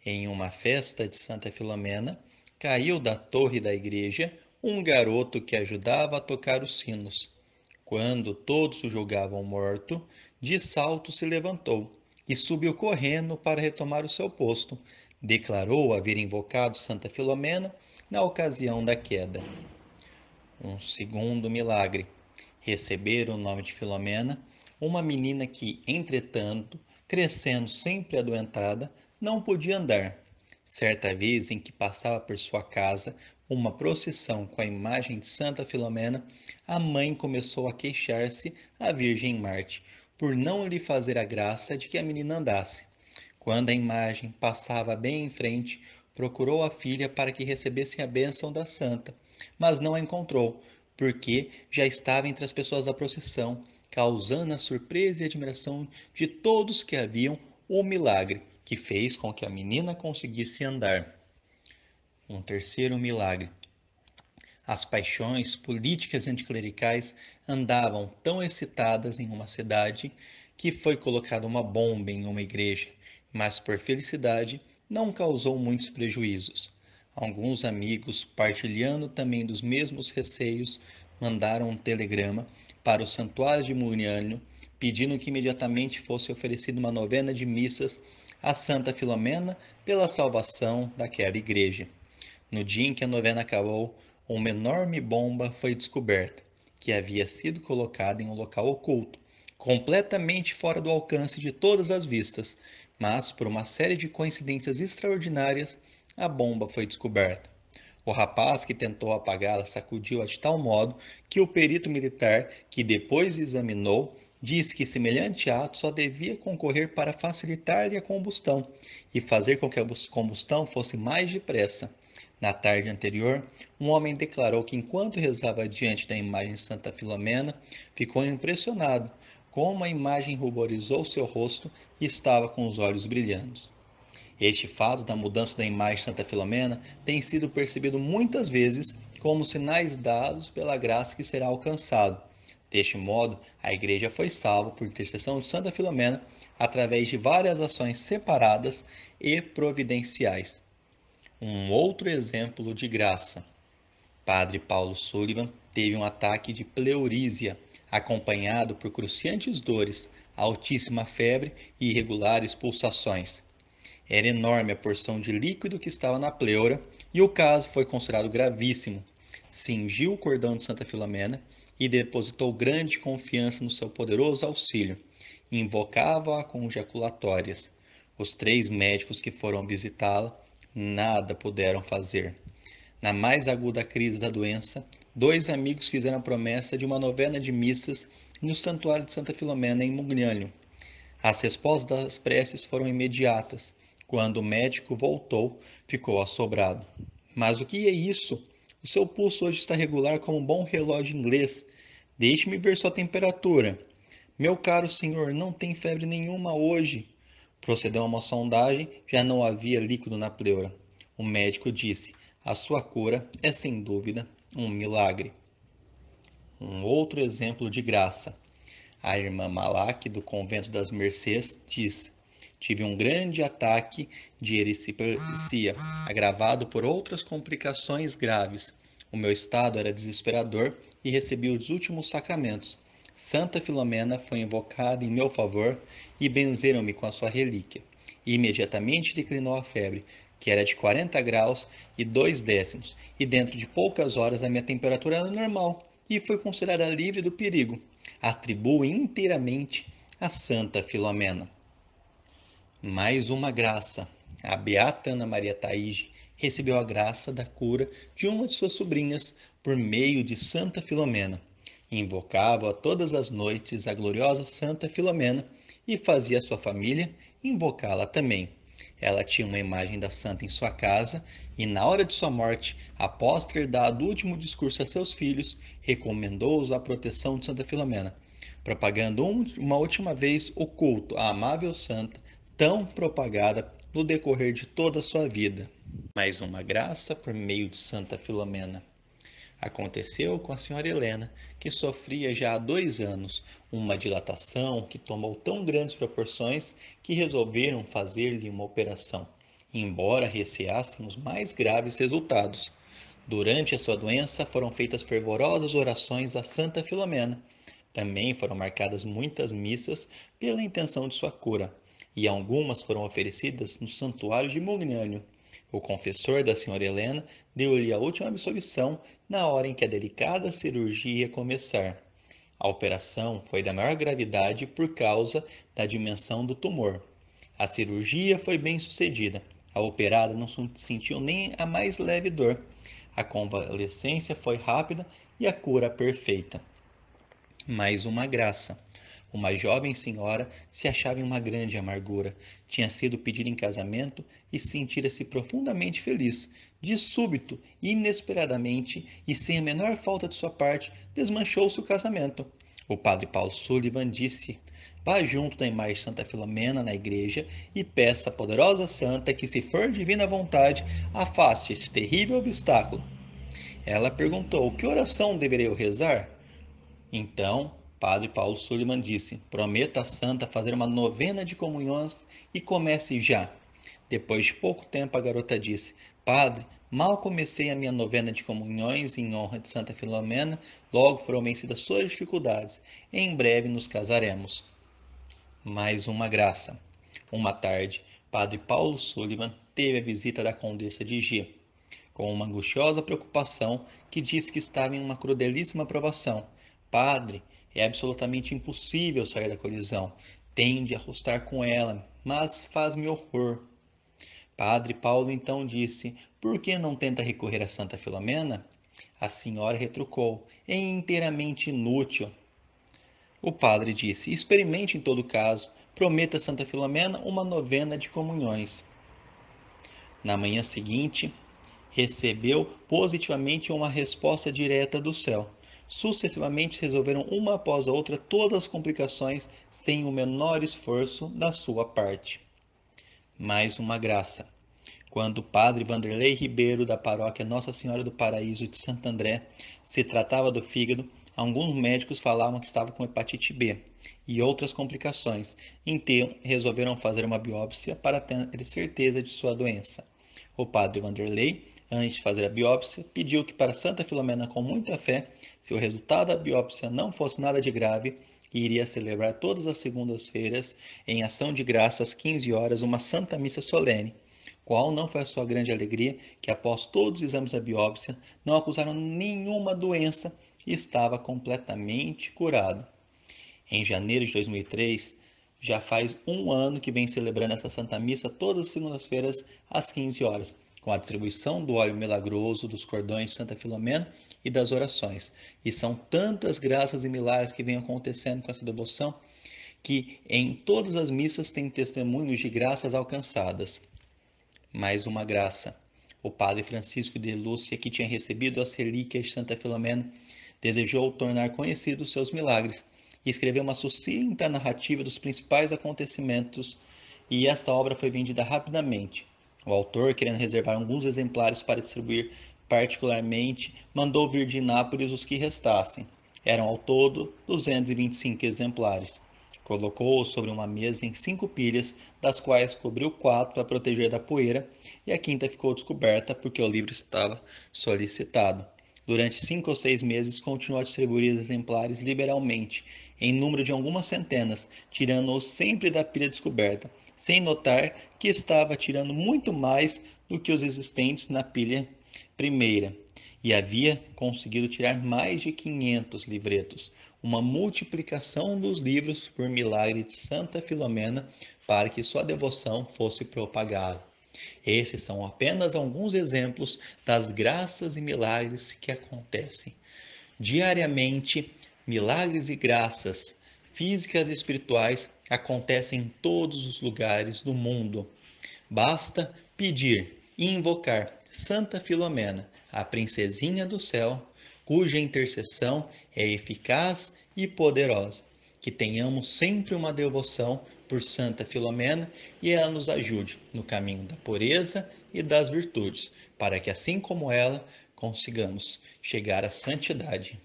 em uma festa de Santa Filomena, caiu da torre da igreja um garoto que ajudava a tocar os sinos. Quando todos o julgavam morto, de salto se levantou e subiu correndo para retomar o seu posto. Declarou haver invocado Santa Filomena na ocasião da queda. Um segundo milagre: receber o nome de Filomena, uma menina que, entretanto, crescendo sempre adoentada, não podia andar. Certa vez em que passava por sua casa uma procissão com a imagem de Santa Filomena, a mãe começou a queixar-se à Virgem Marte por não lhe fazer a graça de que a menina andasse. Quando a imagem passava bem em frente, procurou a filha para que recebesse a bênção da santa, mas não a encontrou, porque já estava entre as pessoas da procissão, causando a surpresa e admiração de todos que haviam o milagre que fez com que a menina conseguisse andar. Um terceiro milagre: as paixões políticas e anticlericais andavam tão excitadas em uma cidade que foi colocada uma bomba em uma igreja, mas por felicidade não causou muitos prejuízos. Alguns amigos, partilhando também dos mesmos receios, mandaram um telegrama para o santuário de Muniânio, pedindo que imediatamente fosse oferecida uma novena de missas a Santa Filomena pela salvação daquela igreja. No dia em que a novena acabou, uma enorme bomba foi descoberta, que havia sido colocada em um local oculto, completamente fora do alcance de todas as vistas, mas por uma série de coincidências extraordinárias, a bomba foi descoberta. O rapaz que tentou apagá-la sacudiu-a de tal modo que o perito militar, que depois examinou, disse que semelhante ato só devia concorrer para facilitar-lhe a combustão e fazer com que a combustão fosse mais depressa. Na tarde anterior, um homem declarou que enquanto rezava diante da imagem de Santa Filomena, ficou impressionado como a imagem ruborizou seu rosto e estava com os olhos brilhando. Este fato da mudança da imagem de Santa Filomena tem sido percebido muitas vezes como sinais dados pela graça que será alcançado. Deste modo, a Igreja foi salva por intercessão de Santa Filomena através de várias ações separadas e providenciais. Um outro exemplo de graça: Padre Paulo Sullivan teve um ataque de pleurísia, acompanhado por cruciantes dores, altíssima febre e irregulares pulsações. Era enorme a porção de líquido que estava na pleura e o caso foi considerado gravíssimo. Cingiu o cordão de Santa Filomena e depositou grande confiança no seu poderoso auxílio. Invocava-a com jaculatórias. Os 3 médicos que foram visitá-la nada puderam fazer. Na mais aguda crise da doença, 2 amigos fizeram a promessa de uma novena de missas no santuário de Santa Filomena em Mugnânio. As respostas das preces foram imediatas. Quando o médico voltou, ficou assombrado. Mas o que é isso? O seu pulso hoje está regular como um bom relógio inglês. Deixe-me ver sua temperatura. Meu caro senhor, não tem febre nenhuma hoje. Procedeu a uma sondagem, já não havia líquido na pleura. O médico disse: a sua cura é sem dúvida um milagre. Um outro exemplo de graça. A irmã Malaque, do convento das Mercês, diz: tive um grande ataque de erisipsia, agravado por outras complicações graves. O meu estado era desesperador e recebi os últimos sacramentos. Santa Filomena foi invocada em meu favor e benzeram-me com a sua relíquia. Imediatamente declinou a febre, que era de 40 graus e 2 décimos, e dentro de poucas horas a minha temperatura era normal e fui considerada livre do perigo. Atribuo inteiramente a Santa Filomena. Mais uma graça. A beata Ana Maria Taige recebeu a graça da cura de uma de suas sobrinhas por meio de Santa Filomena. Invocava todas as noites a gloriosa Santa Filomena e fazia sua família invocá-la também. Ela tinha uma imagem da santa em sua casa e, na hora de sua morte, após ter dado o último discurso a seus filhos, recomendou-os à proteção de Santa Filomena, propagando uma última vez o culto à amável santa, tão propagada no decorrer de toda a sua vida. Mais uma graça por meio de Santa Filomena. Aconteceu com a senhora Helena, que sofria já há 2 anos uma dilatação que tomou tão grandes proporções que resolveram fazer-lhe uma operação, embora receassem os mais graves resultados. Durante a sua doença foram feitas fervorosas orações a Santa Filomena. Também foram marcadas muitas missas pela intenção de sua cura, e algumas foram oferecidas no santuário de Mognânio. O confessor da senhora Helena deu-lhe a última absolvição na hora em que a delicada cirurgia ia começar. A operação foi da maior gravidade por causa da dimensão do tumor. A cirurgia foi bem sucedida. A operada não sentiu nem a mais leve dor. A convalescência foi rápida e a cura perfeita. Mais uma graça. Uma jovem senhora se achava em uma grande amargura. Tinha sido pedida em casamento e sentira-se profundamente feliz. De súbito, inesperadamente e sem a menor falta de sua parte, desmanchou-se o casamento. O padre Paulo Sullivan disse: vá junto da imagem de Santa Filomena na igreja e peça à poderosa santa que, se for divina vontade, afaste esse terrível obstáculo. Ela perguntou: que oração deveria eu rezar? Então, padre Paulo Sullivan disse: prometa à santa fazer uma novena de comunhões e comece já. Depois de pouco tempo, a garota disse: padre, mal comecei a minha novena de comunhões em honra de Santa Filomena, logo foram vencidas suas dificuldades. Em breve nos casaremos. Mais uma graça. Uma tarde, padre Paulo Sullivan teve a visita da condessa de G, com uma angustiosa preocupação que disse que estava em uma crudelíssima provação. Padre, é absolutamente impossível sair da colisão. Tenho de arrostar com ela, mas faz-me horror. Padre Paulo então disse: por que não tenta recorrer a Santa Filomena? A senhora retrucou: é inteiramente inútil. O padre disse: experimente em todo caso, prometa a Santa Filomena uma novena de comunhões. Na manhã seguinte, recebeu positivamente uma resposta direta do céu. Sucessivamente resolveram uma após a outra todas as complicações sem o menor esforço da sua parte. Mais uma graça. Quando o padre Vanderlei Ribeiro, da paróquia Nossa Senhora do Paraíso de Santo André, se tratava do fígado, alguns médicos falavam que estava com hepatite B e outras complicações, então resolveram fazer uma biópsia para ter certeza de sua doença. O padre Vanderlei, antes de fazer a biópsia, pediu que para Santa Filomena, com muita fé, se o resultado da biópsia não fosse nada de grave, iria celebrar todas as segundas-feiras, em ação de graça às 15 horas, uma santa missa solene. Qual não foi a sua grande alegria que, após todos os exames da biópsia, não acusaram nenhuma doença e estava completamente curado. Em janeiro de 2003, já faz 1 ano que vem celebrando essa Santa Missa todas as segundas-feiras às 15 horas, com a distribuição do óleo milagroso, dos cordões de Santa Filomena e das orações. E são tantas graças e milagres que vêm acontecendo com essa devoção que em todas as missas tem testemunhos de graças alcançadas. Mais uma graça. O padre Francisco de Lúcia, que tinha recebido as relíquias de Santa Filomena, desejou tornar conhecidos seus milagres e escreveu uma sucinta narrativa dos principais acontecimentos, e esta obra foi vendida rapidamente. O autor, querendo reservar alguns exemplares para distribuir particularmente, mandou vir de Nápoles os que restassem. Eram ao todo 225 exemplares. Colocou-os sobre uma mesa em 5 pilhas, das quais cobriu 4 para proteger da poeira, e a quinta ficou descoberta porque o livro estava solicitado. Durante 5 ou 6 meses, continuou a distribuir exemplares liberalmente, em número de algumas centenas, tirando-os sempre da pilha descoberta, sem notar que estava tirando muito mais do que os existentes na pilha primeira, e havia conseguido tirar mais de 500 livretos, uma multiplicação dos livros por milagre de Santa Filomena para que sua devoção fosse propagada. Esses são apenas alguns exemplos das graças e milagres que acontecem diariamente. Milagres e graças físicas e espirituais acontecem em todos os lugares do mundo. Basta pedir e invocar Santa Filomena, a princesinha do céu, cuja intercessão é eficaz e poderosa. Que tenhamos sempre uma devoção por Santa Filomena e ela nos ajude no caminho da pureza e das virtudes, para que, assim como ela, consigamos chegar à santidade.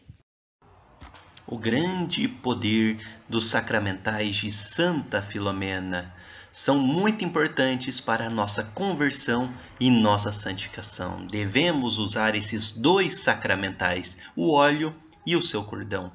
O grande poder dos sacramentais de Santa Filomena são muito importantes para a nossa conversão e nossa santificação. Devemos usar esses dois sacramentais, o óleo e o seu cordão.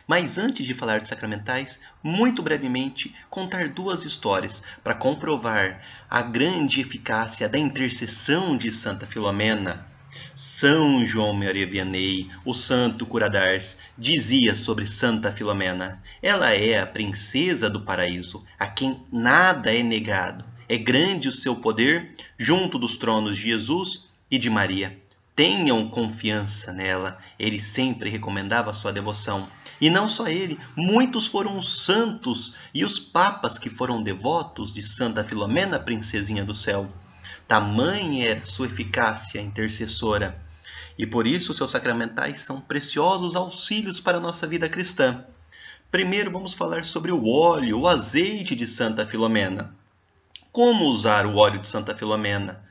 Mas antes de falar de sacramentais, muito brevemente contar duas histórias para comprovar a grande eficácia da intercessão de Santa Filomena. São João Maria Vianney, o santo cura d'Ars, dizia sobre Santa Filomena: ela é a princesa do paraíso, a quem nada é negado. É grande o seu poder junto dos tronos de Jesus e de Maria. Tenham confiança nela. Ele sempre recomendava sua devoção. E não só ele, muitos foram os santos e os papas que foram devotos de Santa Filomena, princesinha do céu. Tamanha é sua eficácia intercessora. E por isso seus sacramentais são preciosos auxílios para a nossa vida cristã. Primeiro vamos falar sobre o óleo, o azeite de Santa Filomena. Como usar o óleo de Santa Filomena?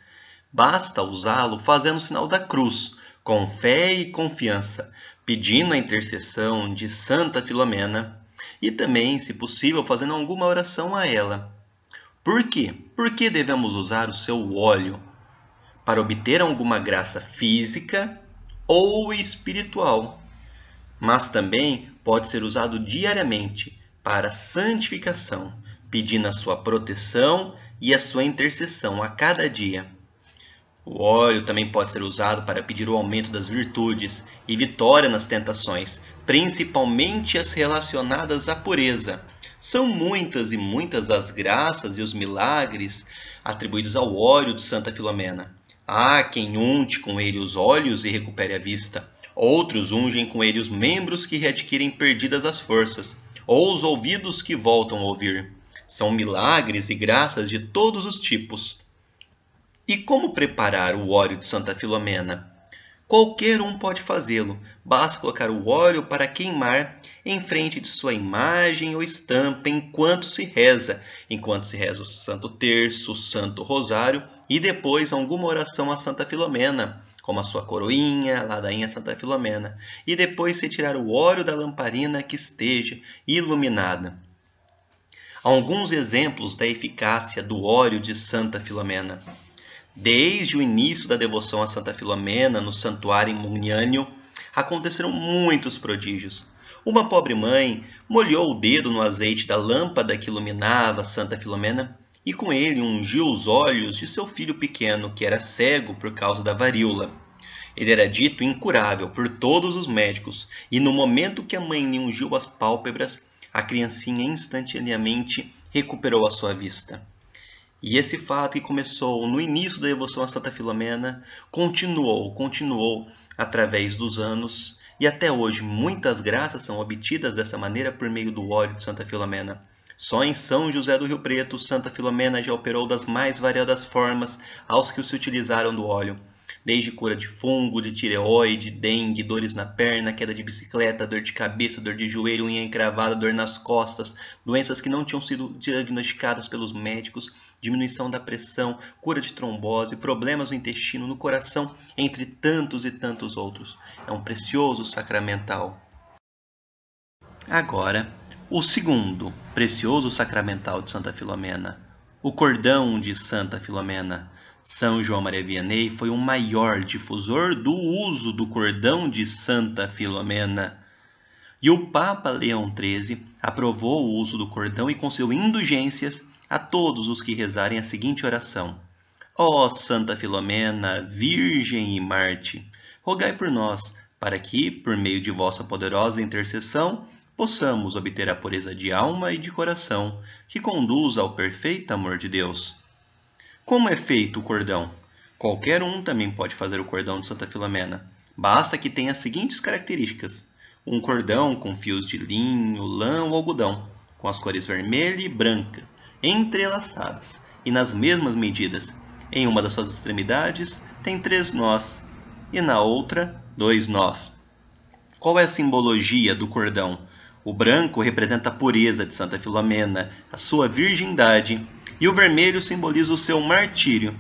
Basta usá-lo fazendo o sinal da cruz, com fé e confiança, pedindo a intercessão de Santa Filomena e também, se possível, fazendo alguma oração a ela. Por quê? Por que devemos usar o seu óleo? Para obter alguma graça física ou espiritual. Mas também pode ser usado diariamente para santificação, pedindo a sua proteção e a sua intercessão a cada dia. O óleo também pode ser usado para pedir o aumento das virtudes e vitória nas tentações, principalmente as relacionadas à pureza. São muitas e muitas as graças e os milagres atribuídos ao óleo de Santa Filomena. Há quem unte com ele os olhos e recupere a vista. Outros ungem com ele os membros que readquirem perdidas as forças, ou os ouvidos que voltam a ouvir. São milagres e graças de todos os tipos. E como preparar o óleo de Santa Filomena? Qualquer um pode fazê-lo. Basta colocar o óleo para queimar em frente de sua imagem ou estampa enquanto se reza o Santo Terço, o Santo Rosário e depois alguma oração a Santa Filomena, como a sua coroinha, a ladainha Santa Filomena, e depois se tirar o óleo da lamparina que esteja iluminada. Alguns exemplos da eficácia do óleo de Santa Filomena. Desde o início da devoção a Santa Filomena no santuário em Muniânio, aconteceram muitos prodígios. Uma pobre mãe molhou o dedo no azeite da lâmpada que iluminava Santa Filomena e com ele ungiu os olhos de seu filho pequeno, que era cego por causa da varíola. Ele era dito incurável por todos os médicos, e no momento que a mãe lhe ungiu as pálpebras, a criancinha instantaneamente recuperou a sua vista. E esse fato que começou no início da devoção a Santa Filomena continuou através dos anos e até hoje muitas graças são obtidas dessa maneira por meio do óleo de Santa Filomena. Só em São José do Rio Preto, Santa Filomena já operou das mais variadas formas aos que se utilizaram do óleo. Desde cura de fungo, de tireoide, dengue, dores na perna, queda de bicicleta, dor de cabeça, dor de joelho, unha encravada, dor nas costas, doenças que não tinham sido diagnosticadas pelos médicos, diminuição da pressão, cura de trombose, problemas no intestino, no coração, entre tantos e tantos outros. É um precioso sacramental. Agora, o segundo precioso sacramental de Santa Filomena, o cordão de Santa Filomena. São João Maria Vianney foi o maior difusor do uso do cordão de Santa Filomena. E o Papa Leão XIII aprovou o uso do cordão e concedeu indulgências a todos os que rezarem a seguinte oração: Ó Santa Filomena, Virgem e Marte, rogai por nós, para que, por meio de vossa poderosa intercessão, possamos obter a pureza de alma e de coração, que conduza ao perfeito amor de Deus. Como é feito o cordão? Qualquer um também pode fazer o cordão de Santa Filomena. Basta que tenha as seguintes características: um cordão com fios de linho, lã ou algodão, com as cores vermelha e branca, entrelaçadas e nas mesmas medidas. Em uma das suas extremidades tem 3 nós e na outra 2 nós. Qual é a simbologia do cordão? O branco representa a pureza de Santa Filomena, a sua virgindade, e o vermelho simboliza o seu martírio.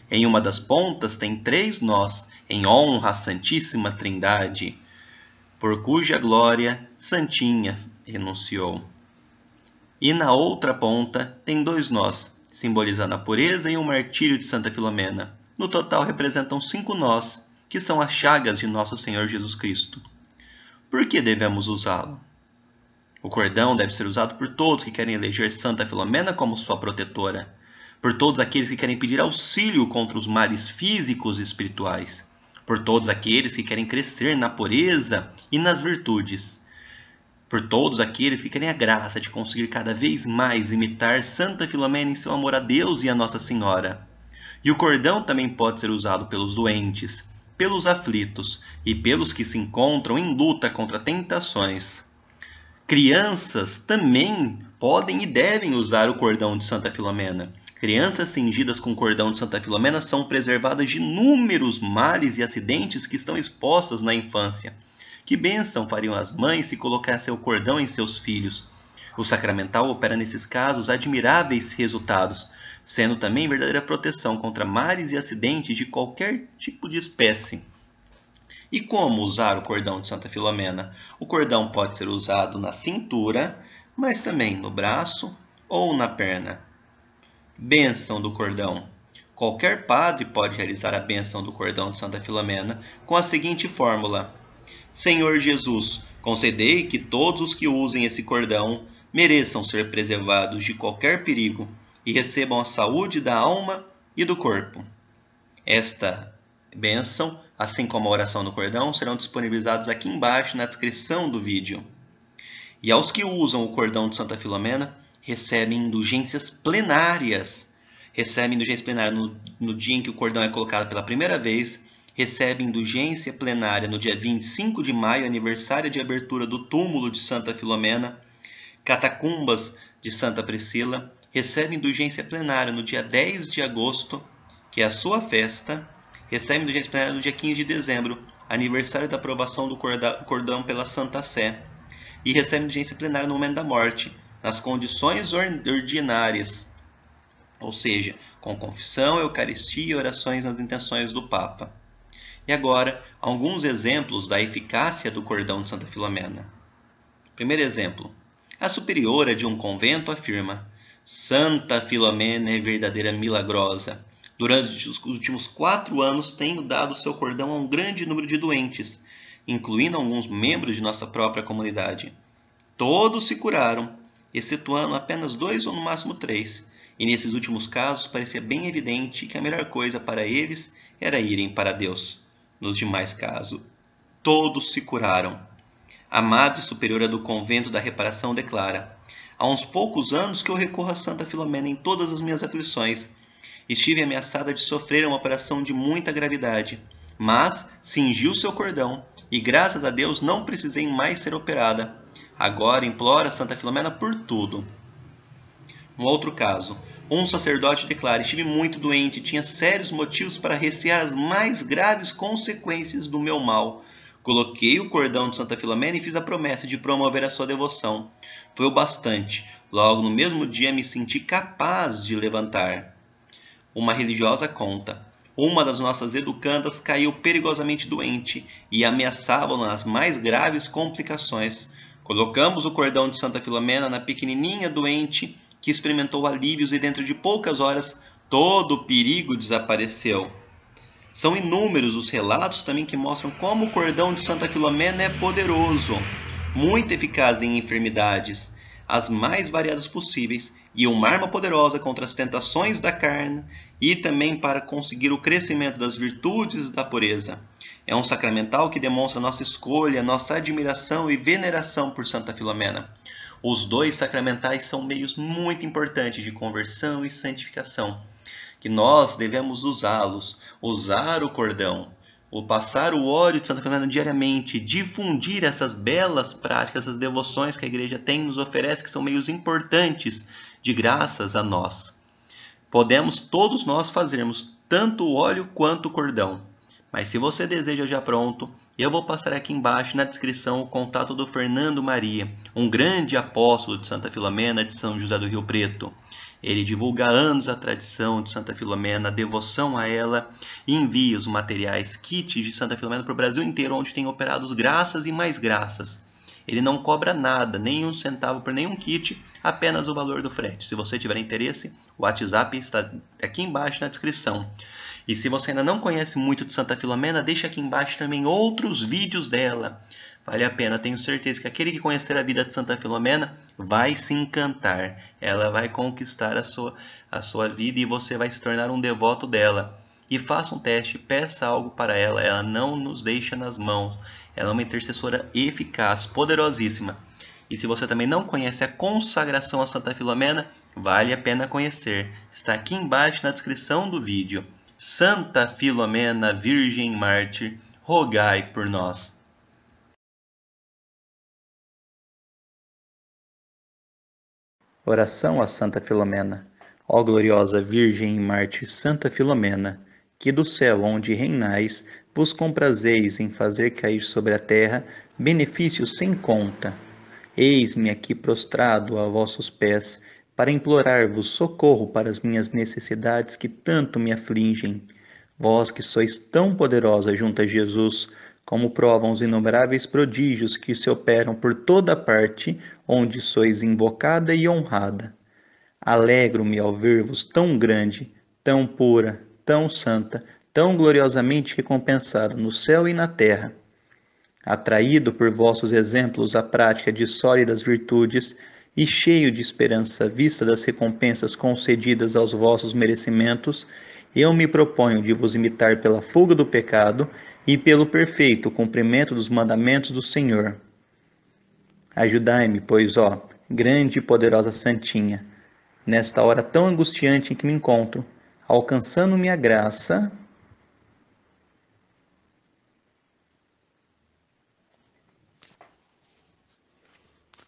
Em uma das pontas tem 3 nós em honra à Santíssima Trindade, por cuja glória Santinha renunciou. E na outra ponta tem 2 nós, simbolizando a pureza e o martírio de Santa Filomena. No total representam 5 nós, que são as chagas de nosso Senhor Jesus Cristo. Por que devemos usá-lo? O cordão deve ser usado por todos que querem eleger Santa Filomena como sua protetora, por todos aqueles que querem pedir auxílio contra os males físicos e espirituais, por todos aqueles que querem crescer na pureza e nas virtudes, por todos aqueles que querem a graça de conseguir cada vez mais imitar Santa Filomena em seu amor a Deus e a Nossa Senhora. E o cordão também pode ser usado pelos doentes, pelos aflitos e pelos que se encontram em luta contra tentações. Crianças também podem e devem usar o cordão de Santa Filomena. Crianças cingidas com o cordão de Santa Filomena são preservadas de inúmeros males e acidentes que estão expostos na infância. Que bênção fariam as mães se colocassem o cordão em seus filhos. O sacramental opera nesses casos admiráveis resultados, sendo também verdadeira proteção contra males e acidentes de qualquer tipo de espécie. E como usar o cordão de Santa Filomena? O cordão pode ser usado na cintura, mas também no braço ou na perna. Bênção do cordão. Qualquer padre pode realizar a bênção do cordão de Santa Filomena com a seguinte fórmula: Senhor Jesus, concedei que todos os que usem esse cordão mereçam ser preservados de qualquer perigo e recebam a saúde da alma e do corpo. Esta bênção, assim como a oração do cordão, serão disponibilizados aqui embaixo na descrição do vídeo. E aos que usam o cordão de Santa Filomena, recebem indulgências plenárias. Recebem indulgência plenária no dia em que o cordão é colocado pela primeira vez. Recebem indulgência plenária no dia 25 de maio, aniversário de abertura do túmulo de Santa Filomena. Catacumbas de Santa Priscila. Recebem indulgência plenária no dia 10 de agosto, que é a sua festa. Recebem indulgência plenária no dia 15 de dezembro, aniversário da aprovação do cordão pela Santa Sé. E recebem indulgência plenária no momento da morte, nas condições ordinárias, ou seja, com confissão, eucaristia e orações nas intenções do Papa. E agora, alguns exemplos da eficácia do cordão de Santa Filomena. Primeiro exemplo. A superiora de um convento afirma: Santa Filomena é verdadeira milagrosa. Durante os últimos 4 anos tenho dado seu cordão a um grande número de doentes, incluindo alguns membros de nossa própria comunidade. Todos se curaram, excetuando apenas 2 ou no máximo 3, e nesses últimos casos parecia bem evidente que a melhor coisa para eles era irem para Deus. Nos demais casos, todos se curaram. A Madre Superiora do Convento da Reparação declara: há uns poucos anos que eu recorro a Santa Filomena em todas as minhas aflições. Estive ameaçada de sofrer uma operação de muita gravidade, mas cingiu seu cordão e graças a Deus não precisei mais ser operada. Agora implora Santa Filomena por tudo. Um outro caso. Um sacerdote declara: estive muito doente e tinha sérios motivos para recear as mais graves consequências do meu mal. Coloquei o cordão de Santa Filomena e fiz a promessa de promover a sua devoção. Foi o bastante. Logo no mesmo dia me senti capaz de levantar. Uma religiosa conta: uma das nossas educandas caiu perigosamente doente e ameaçava-na as mais graves complicações. Colocamos o cordão de Santa Filomena na pequenininha doente, que experimentou alívios e dentro de poucas horas todo o perigo desapareceu. São inúmeros os relatos também que mostram como o cordão de Santa Filomena é poderoso, muito eficaz em enfermidades, as mais variadas possíveis, e uma arma poderosa contra as tentações da carne e também para conseguir o crescimento das virtudes da pureza. É um sacramental que demonstra nossa escolha, nossa admiração e veneração por Santa Filomena. Os 2 sacramentais são meios muito importantes de conversão e santificação, que nós devemos usá-los, usar o cordão, passar o óleo de Santa Filomena diariamente, difundir essas belas práticas, essas devoções que a Igreja tem nos oferece, que são meios importantes de graças a nós. Podemos todos nós fazermos tanto o óleo quanto o cordão. Mas se você deseja já pronto, eu vou passar aqui embaixo na descrição o contato do Fernando Maria, um grande apóstolo de Santa Filomena de São José do Rio Preto. Ele divulga há anos a tradição de Santa Filomena, a devoção a ela e envia os materiais kits de Santa Filomena para o Brasil inteiro, onde tem operados graças e mais graças. Ele não cobra nada, nem um centavo por nenhum kit, apenas o valor do frete. Se você tiver interesse, o WhatsApp está aqui embaixo na descrição. E se você ainda não conhece muito de Santa Filomena, deixa aqui embaixo também outros vídeos dela. Vale a pena, tenho certeza que aquele que conhecer a vida de Santa Filomena vai se encantar. Ela vai conquistar a sua vida e você vai se tornar um devoto dela. E faça um teste, peça algo para ela, ela não nos deixa nas mãos. Ela é uma intercessora eficaz, poderosíssima. E se você também não conhece a consagração a Santa Filomena, vale a pena conhecer. Está aqui embaixo na descrição do vídeo. Santa Filomena, Virgem Mártir, rogai por nós. Oração a Santa Filomena. Ó gloriosa Virgem e Mártir Santa Filomena, que do céu onde reinais vos comprazeis em fazer cair sobre a terra benefícios sem conta. Eis-me aqui prostrado a vossos pés, para implorar-vos socorro para as minhas necessidades que tanto me afligem. Vós que sois tão poderosa junto a Jesus, como provam os inumeráveis prodígios que se operam por toda parte, onde sois invocada e honrada. Alegro-me ao ver-vos tão grande, tão pura, tão santa, tão gloriosamente recompensada no céu e na terra. Atraído por vossos exemplos à prática de sólidas virtudes e cheio de esperança à vista das recompensas concedidas aos vossos merecimentos, eu me proponho de vos imitar pela fuga do pecado e pelo perfeito cumprimento dos mandamentos do Senhor. Ajudai-me, pois, ó, grande e poderosa Santinha, nesta hora tão angustiante em que me encontro, alcançando minha graça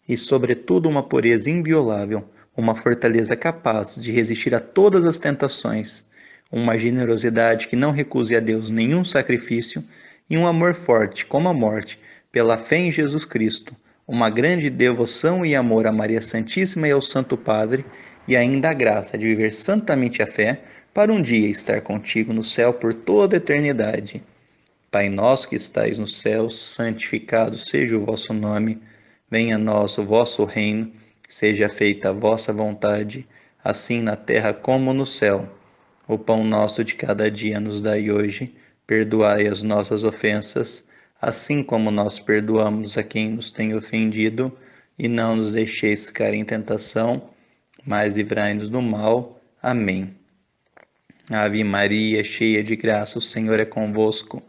e, sobretudo, uma pureza inviolável, uma fortaleza capaz de resistir a todas as tentações, uma generosidade que não recuse a Deus nenhum sacrifício e um amor forte, como a morte, pela fé em Jesus Cristo, uma grande devoção e amor a Maria Santíssima e ao Santo Padre, e ainda a graça de viver santamente a fé, para um dia estar contigo no céu por toda a eternidade. Pai nosso que estais nos céus, santificado seja o vosso nome. Venha a nós o vosso reino, seja feita a vossa vontade, assim na terra como no céu. O pão nosso de cada dia nos dai hoje, perdoai as nossas ofensas, assim como nós perdoamos a quem nos tem ofendido, e não nos deixeis cair em tentação, mas livrai-nos do mal. Amém. Ave Maria, cheia de graça, o Senhor é convosco.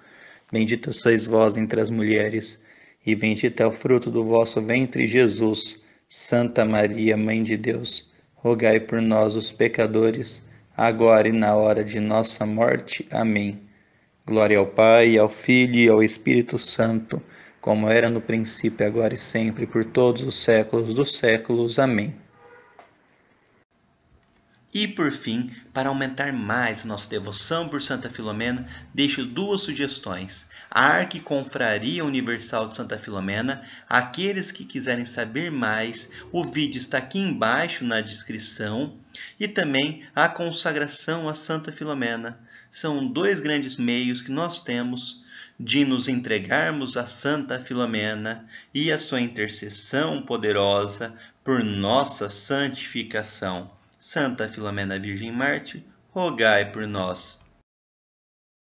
Bendita sois vós entre as mulheres, e bendito é o fruto do vosso ventre, Jesus. Santa Maria, Mãe de Deus, rogai por nós, os pecadores, agora e na hora de nossa morte. Amém. Glória ao Pai, ao Filho e ao Espírito Santo, como era no princípio, agora e sempre, por todos os séculos dos séculos. Amém. E por fim, para aumentar mais a nossa devoção por Santa Filomena, deixo duas sugestões. A Arquiconfraria Universal de Santa Filomena. Aqueles que quiserem saber mais, o vídeo está aqui embaixo na descrição. E também a consagração a Santa Filomena. São dois grandes meios que nós temos de nos entregarmos a Santa Filomena e a sua intercessão poderosa por nossa santificação. Santa Filomena Virgem Mártir, rogai por nós.